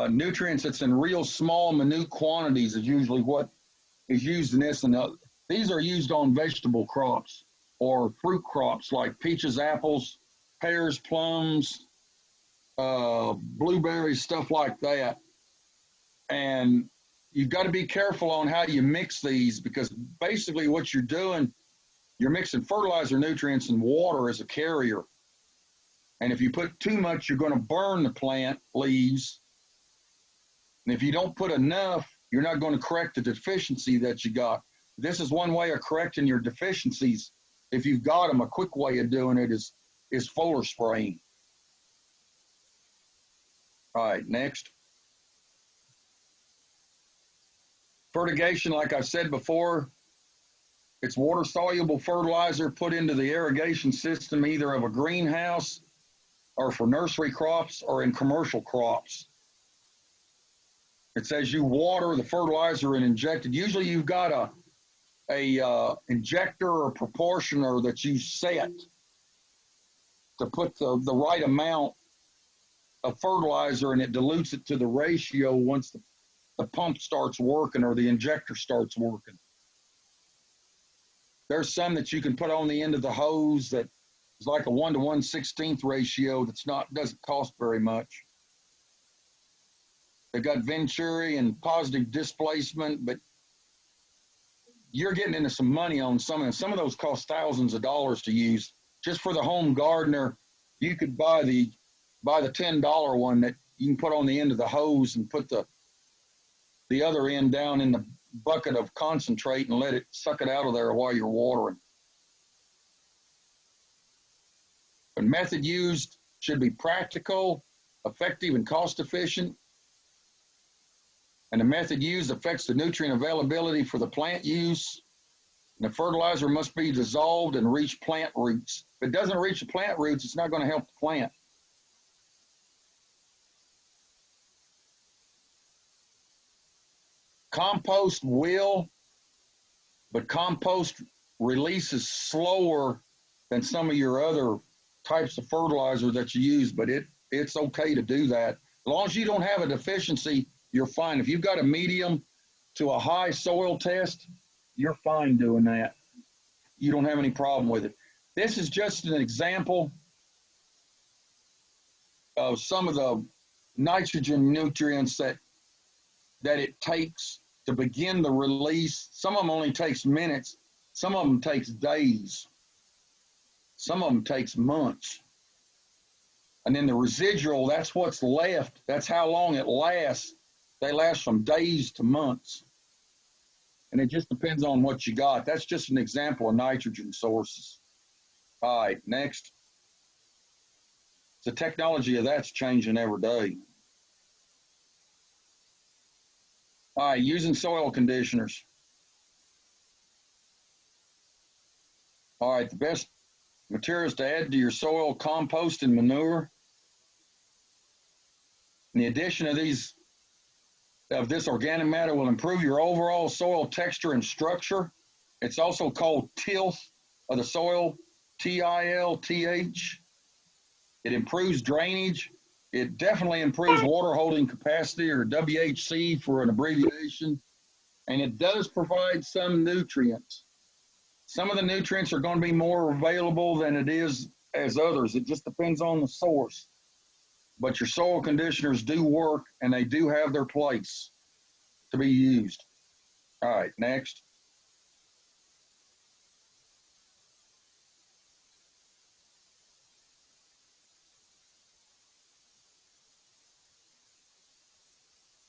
nutrients that's in real small, minute quantities is usually what is used in this. And these are used on vegetable crops or fruit crops like peaches, apples, pears, plums, blueberries, stuff like that. And you've got to be careful on how you mix these, because basically what you're doing, you're mixing fertilizer, nutrients, and water as a carrier. And if you put too much, you're going to burn the plant leaves. And if you don't put enough, you're not going to correct the deficiency that you got. This is one way of correcting your deficiencies. If you've got them, a quick way of doing it is foliar spraying. All right, next. Fertigation, like I've said before, it's water-soluble fertilizer put into the irrigation system either of a greenhouse or for nursery crops or in commercial crops. It says you water the fertilizer and inject it. Usually you've got a injector or proportioner that you set to put the right amount of fertilizer, and it dilutes it to the ratio once the pump starts working or the injector starts working. There's some that you can put on the end of the hose that is like a 1 to 1/16 ratio doesn't cost very much. They've got Venturi and positive displacement, but you're getting into some money on some of them. Some of those cost thousands of dollars to use. Just for the home gardener, you could buy the $10 one that you can put on the end of the hose and put the other end down in the bucket of concentrate and let it suck it out of there while you're watering. The method used should be practical, effective, and cost efficient. And the method used affects the nutrient availability for the plant use. And the fertilizer must be dissolved and reach plant roots. If it doesn't reach the plant roots, it's not going to help the plant. Compost will, but compost releases slower than some of your other types of fertilizer that you use, but it's okay to do that. As long as you don't have a deficiency, you're fine. If you've got a medium to a high soil test, you're fine doing that. You don't have any problem with it. This is just an example of some of the nitrogen nutrients that it takes to begin the release. Some of them only takes minutes. Some of them takes days. Some of them takes months. And then the residual, that's what's left. That's how long it lasts. They last from days to months. And it just depends on what you got. That's just an example of nitrogen sources. All right, next. The technology of that's changing every day. All right, using soil conditioners. All right, the best materials to add to your soil: compost and manure. And the addition of this organic matter will improve your overall soil texture and structure. It's also called tilth of the soil, TILTH. It improves drainage. It definitely improves water holding capacity, or WHC for an abbreviation. And it does provide some nutrients. Some of the nutrients are going to be more available than it is as others. It just depends on the source. But your soil conditioners do work, and they do have their place to be used. All right, next.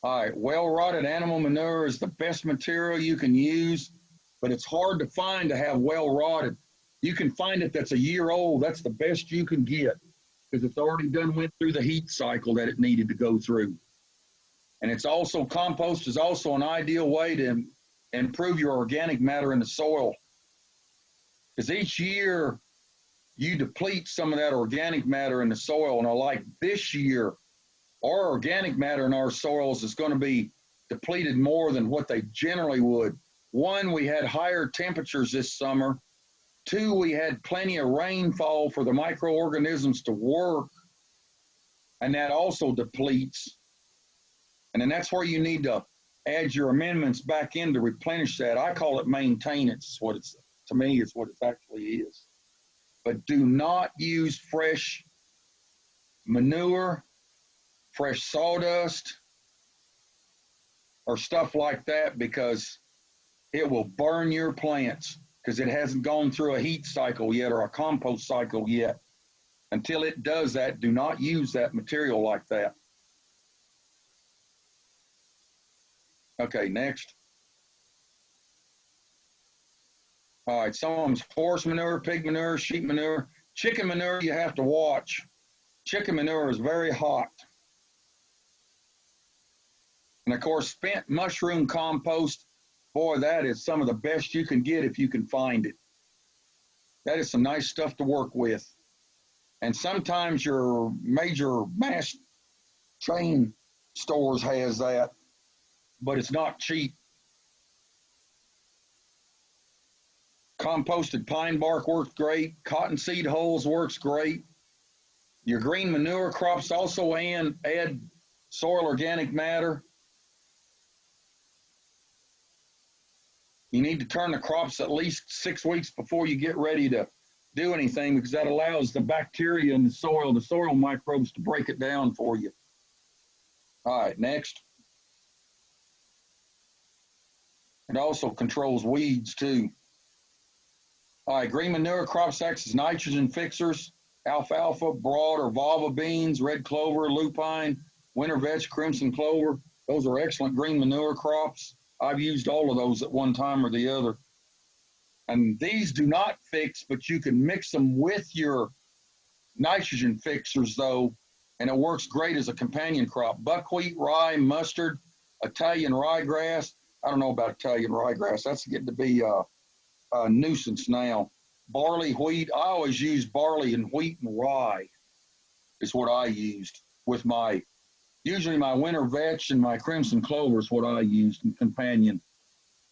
All right, well-rotted animal manure is the best material you can use, but it's hard to find to have well-rotted. You can find it that's a year old. That's the best you can get because it's already went through the heat cycle that it needed to go through. And it's also, compost is also an ideal way to improve your organic matter in the soil. Because each year you deplete some of that organic matter in the soil. And like this year, our organic matter in our soils is going to be depleted more than what they generally would. One, we had higher temperatures this summer. Two, we had plenty of rainfall for the microorganisms to work, and that also depletes. And then that's where you need to add your amendments back in to replenish that. I call it maintenance. What it's, to me, is what it actually is. But do not use fresh manure, fresh sawdust, or stuff like that, because it will burn your plants, because it hasn't gone through a heat cycle yet or a compost cycle yet. Until it does that, do not use that material like that. Okay, next. All right, some of them's horse manure, pig manure, sheep manure. Chicken manure, you have to watch. Chicken manure is very hot. And of course, spent mushroom compost, boy, that is some of the best you can get if you can find it. That is some nice stuff to work with. And sometimes your major mass chain stores has that, but it's not cheap. Composted pine bark works great. Cottonseed hulls works great. Your green manure crops also add soil organic matter. You need to turn the crops at least 6 weeks before you get ready to do anything, because that allows the bacteria in the soil microbes, to break it down for you. All right, next. It also controls weeds too. All right, green manure crops acts as nitrogen fixers. Alfalfa, broad or Vava beans, red clover, lupine, winter vetch, crimson clover. Those are excellent green manure crops. I've used all of those at one time or the other. And these do not fix, but you can mix them with your nitrogen fixers though, and it works great as a companion crop. Buckwheat, rye, mustard, Italian ryegrass. I don't know about Italian ryegrass. That's getting to be a nuisance now. Barley, wheat. I always use barley and wheat and rye is what I used with usually my winter vetch and my crimson clover is what I used in companion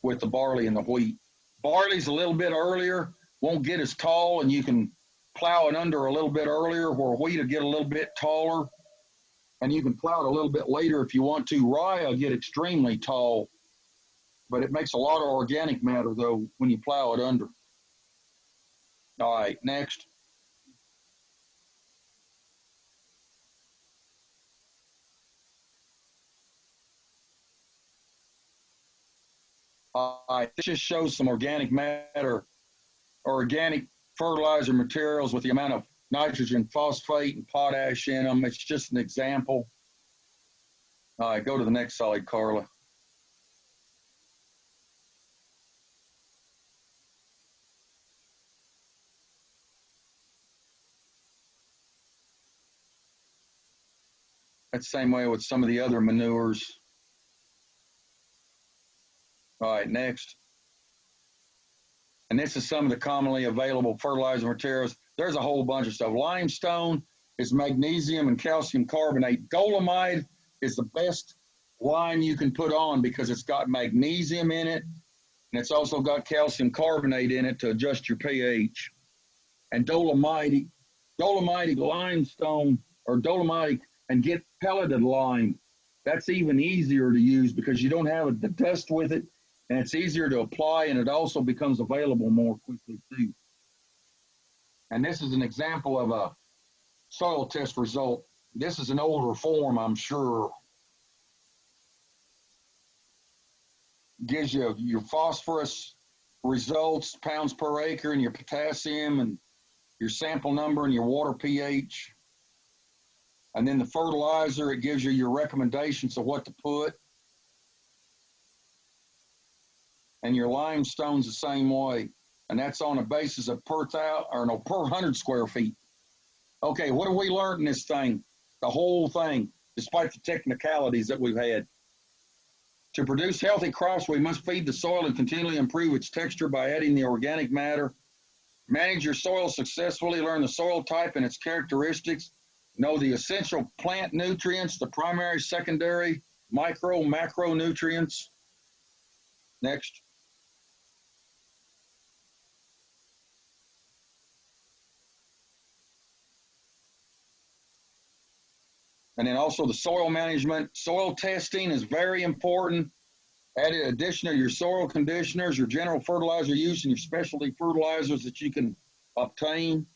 with the barley and the wheat. Barley's a little bit earlier, won't get as tall, and you can plow it under a little bit earlier, where wheat will get a little bit taller, and you can plow it a little bit later if you want to. Rye will get extremely tall, but it makes a lot of organic matter, though, when you plow it under. All right, next. All right, this just shows some organic matter, organic fertilizer materials with the amount of nitrogen, phosphate, and potash in them. It's just an example. All right, go to the next slide, Carla. That's the same way with some of the other manures. All right, next. And this is some of the commonly available fertilizer materials. There's a whole bunch of stuff. Limestone is magnesium and calcium carbonate. Dolomite is the best lime you can put on because it's got magnesium in it, and it's also got calcium carbonate in it to adjust your pH. And Dolomite limestone, or Dolomite, and get pelleted lime. That's even easier to use because you don't have the dust with it, and it's easier to apply, and it also becomes available more quickly too. And this is an example of a soil test result. This is an older form, I'm sure. Gives you your phosphorus results, pounds per acre, and your potassium, and your sample number, and your water pH. And then the fertilizer, it gives you your recommendations of what to put. And your limestone's the same way. And that's on a basis of per 100 square feet. Okay, what have we learned in this thing? The whole thing, despite the technicalities that we've had. To produce healthy crops, we must feed the soil and continually improve its texture by adding the organic matter. Manage your soil successfully, learn the soil type and its characteristics, know the essential plant nutrients, the primary, secondary, micro, macronutrients. Next. And then also the soil management. Soil testing is very important. Add in addition to your soil conditioners, your general fertilizer use, and your specialty fertilizers that you can obtain.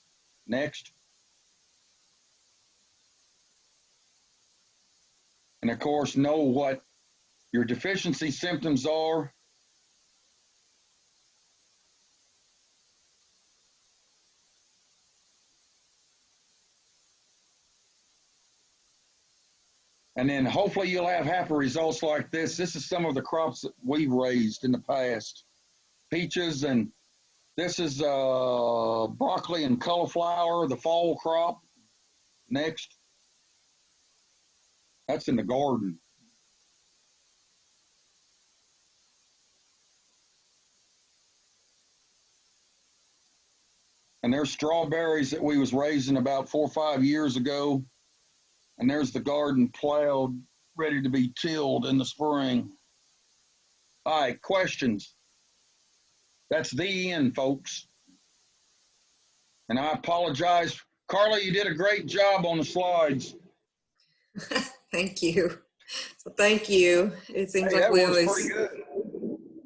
Next. And of course, know what your deficiency symptoms are. And then hopefully you'll have happy results like this. This is some of the crops that we've raised in the past. Peaches, and this is broccoli and cauliflower, the fall crop. Next. That's in the garden. And there's strawberries that we was raising about 4 or 5 years ago. And there's the garden plowed, ready to be tilled in the spring. All right, questions? That's the end, folks. And I apologize. Carla, you did a great job on the slides. Thank you. So thank you. It seems like that we was always. pretty good.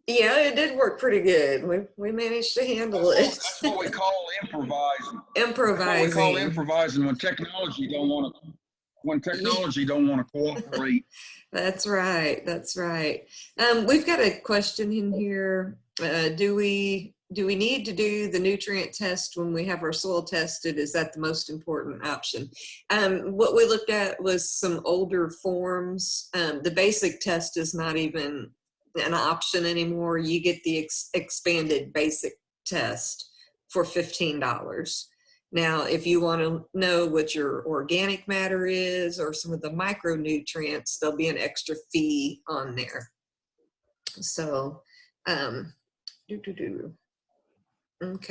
Yeah, it did work pretty good. We managed to handle it. That's what we call improvising. Improvising. That's what we call improvising when technology don't want to cooperate. That's right. That's right. We've got a question in here. Do we need to do the nutrient test when we have our soil tested? Is that the most important option? What we looked at was some older forms. The basic test is not even an option anymore. You get the expanded basic test for $15. Now, if you want to know what your organic matter is or some of the micronutrients, there'll be an extra fee on there. So, okay.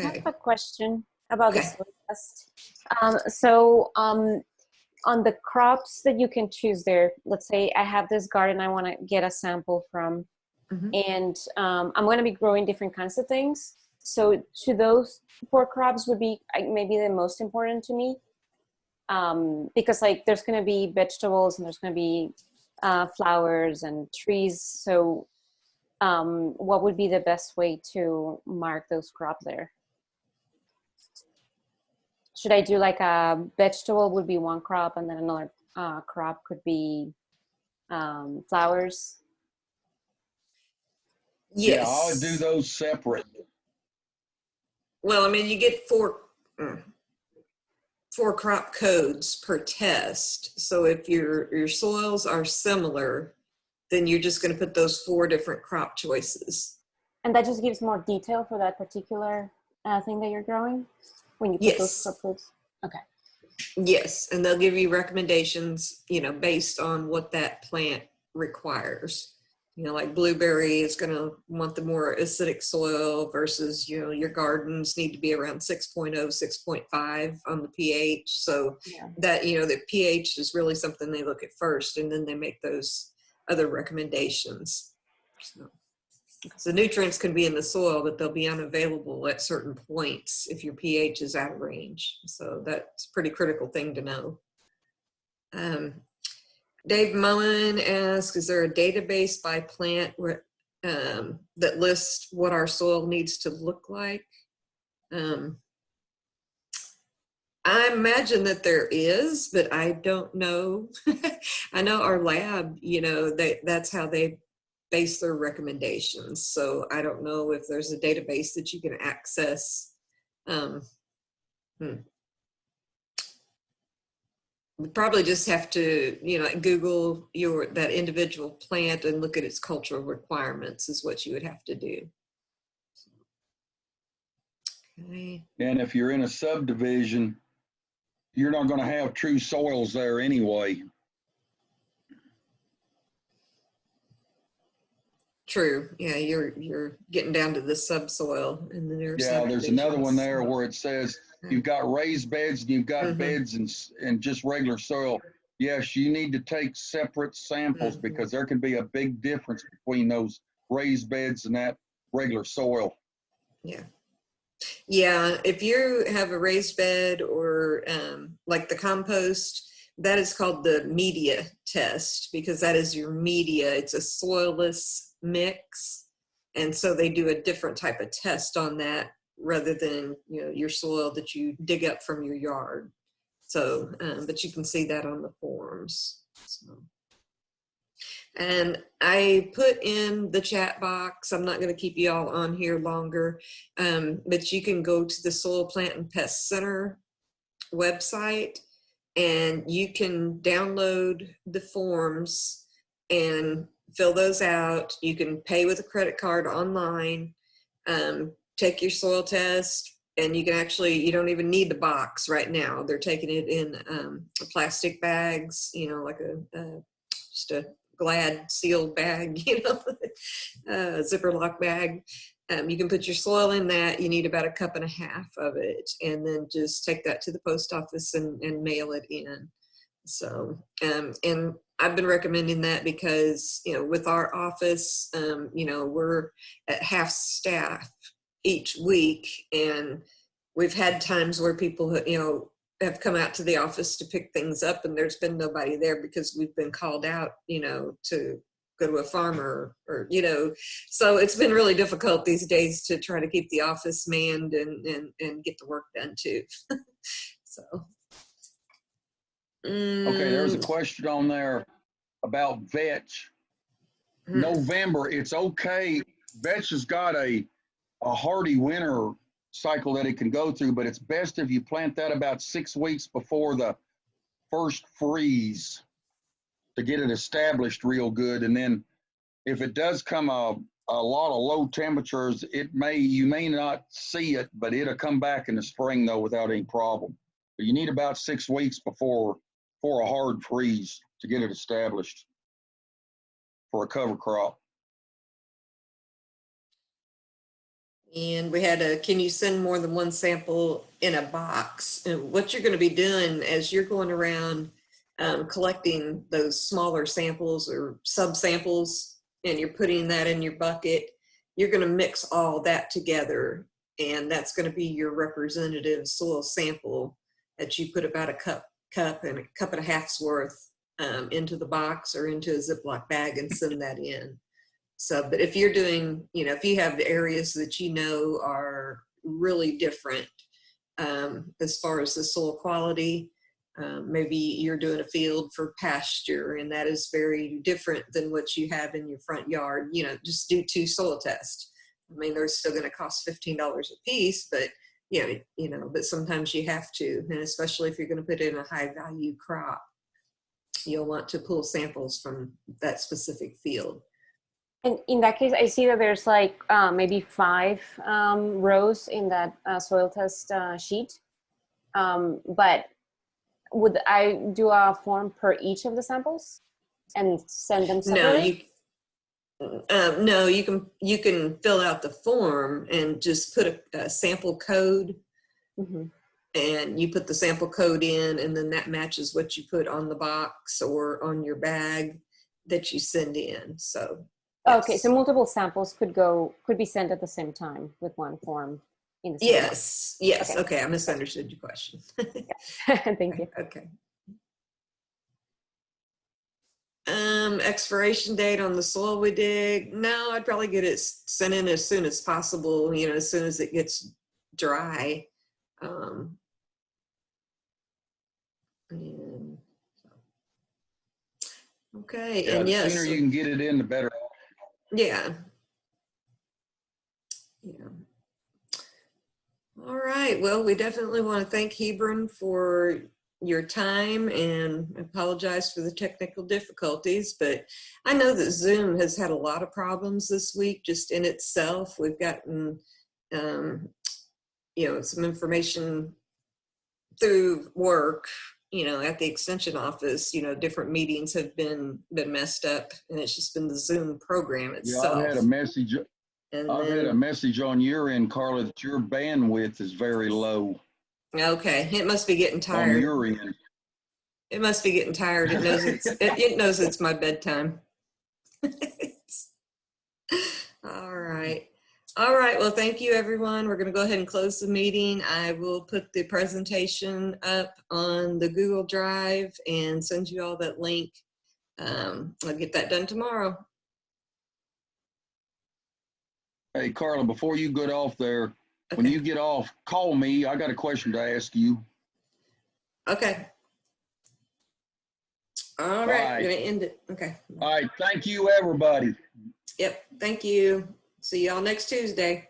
I have a question about the Okay. soil test. On the crops that you can choose there, let's say I have this garden I want to get a sample from, and I'm going to be growing different kinds of things. So to those 4 crops would be maybe the most important to me, because like there's going to be vegetables and there's going to be flowers and trees. So what would be the best way to mark those crops there? Should I do like a vegetable would be one crop and then another crop could be flowers? Yes. Yeah, I would do those separate. Well, I mean, you get 4 crop codes per test. So if your soils are similar, then you're just going to put those 4 different crop choices. And that just gives more detail for that particular thing that you're growing when you put those crop codes? Okay. Yes, and they'll give you recommendations, based on what that plant requires. Like blueberry is going to want the more acidic soil versus, your gardens need to be around 6.0, 6.5 on the pH. So that, the pH is really something they look at first, and then they make those other recommendations. So nutrients can be in the soil, but they'll be unavailable at certain points if your pH is out of range. So that's a pretty critical thing to know. Dave Mullen asks, is there a database by plant where, that lists what our soil needs to look like? I imagine that there is, but I don't know. I know our lab, that's how they base their recommendations. So I don't know if there's a database that you can access. We probably just have to, Google that individual plant and look at its cultural requirements is what you would have to do. Okay. And if you're in a subdivision, you're not going to have true soils there anyway. True. Yeah, you're getting down to the subsoil, and then Yeah, there's another one there where it says you've got raised beds and you've got Mhm. beds and just regular soil. Yes, you need to take separate samples Mhm. because there can be a big difference between those raised beds and that regular soil. Yeah. Yeah, if you have a raised bed or like the compost, that is called the media test because that is your media. It's a soilless mix. And so they do a different type of test on that rather than, your soil that you dig up from your yard. So, but you can see that on the forms. So. And I put in the chat box, I'm not going to keep you all on here longer, but you can go to the Soil Plant and Pest Center website and you can download the forms and fill those out. You can pay with a credit card online, take your soil test, and you can actually, you don't even need the box right now. They're taking it in plastic bags, like just a Glad sealed bag, zipper lock bag. You can put your soil in that. You need about 1.5 cups of it, and then just take that to the post office and mail it in. So, and I've been recommending that because, with our office, we're at half staff each week, and we've had times where people, have come out to the office to pick things up and there's been nobody there because we've been called out, to go to a farmer or, so it's been really difficult these days to try to keep the office manned and get the work done too. So. Okay, there's a question on there about vetch. November, it's okay. Vetch has got a hardy winter cycle that it can go through, but it's best if you plant that about 6 weeks before the first freeze to get it established real good. And then if it does come a lot of low temperatures, you may not see it, but it'll come back in the spring though without any problem. But you need about 6 weeks before a hard freeze to get it established for a cover crop. And we had can you send more than one sample in a box? And what you're going to be doing as you're going around collecting those smaller samples or sub-samples, and you're putting that in your bucket, you're going to mix all that together. And that's going to be your representative soil sample that you put about a cup and 1.5 cups worth into the box or into a Ziploc bag and send that in. So, but if you're doing, if you have areas that are really different as far as the soil quality, maybe you're doing a field for pasture and that is very different than what you have in your front yard, just do 2 soil tests. I mean, they're still going to cost $15 a piece, but but sometimes you have to, and especially if you're going to put in a high value crop, you'll want to pull samples from that specific field. And in that case, I see that there's like maybe 5 rows in that soil test sheet. But would I do a form per each of the samples and send them separately? No, you can fill out the form and just put a sample code. Mm-hmm. And you put the sample code in, and then that matches what you put on the box or on your bag that you send in. So. Yes. Okay, so multiple samples could be sent at the same time with one form in the same Yes, box. Yes. Okay, I misunderstood your question. Thank you. Okay. Expiration date on the soil we dig. No, I'd probably get it sent in as soon as possible, as soon as it gets dry. Okay, yeah, and the sooner you can get it in, the better. Yeah. All right. Well, we definitely want to thank Hebron for your time and apologize for the technical difficulties, but I know that Zoom has had a lot of problems this week just in itself. We've gotten, some information through work, you know, at the extension office, you know, different meetings have been messed up, and it's just been the Zoom program Yeah, itself. I've had a message. And I've had a then, message on your end, Carla, that your bandwidth is very low okay, it must be getting on tired. your end. It must be getting tired. It knows it knows it's my bedtime. All right. All right. Well, thank you, everyone. We're going to go ahead and close the meeting. I will put the presentation up on the Google Drive and send you all that link. I'll get that done tomorrow. Hey, Carla, before you get off there, when Okay. you get off, call me. I got a question to ask you. Okay. All right. I'm going to end it. Okay. All right. Thank you, everybody. Yep. Thank you. See y'all next Tuesday.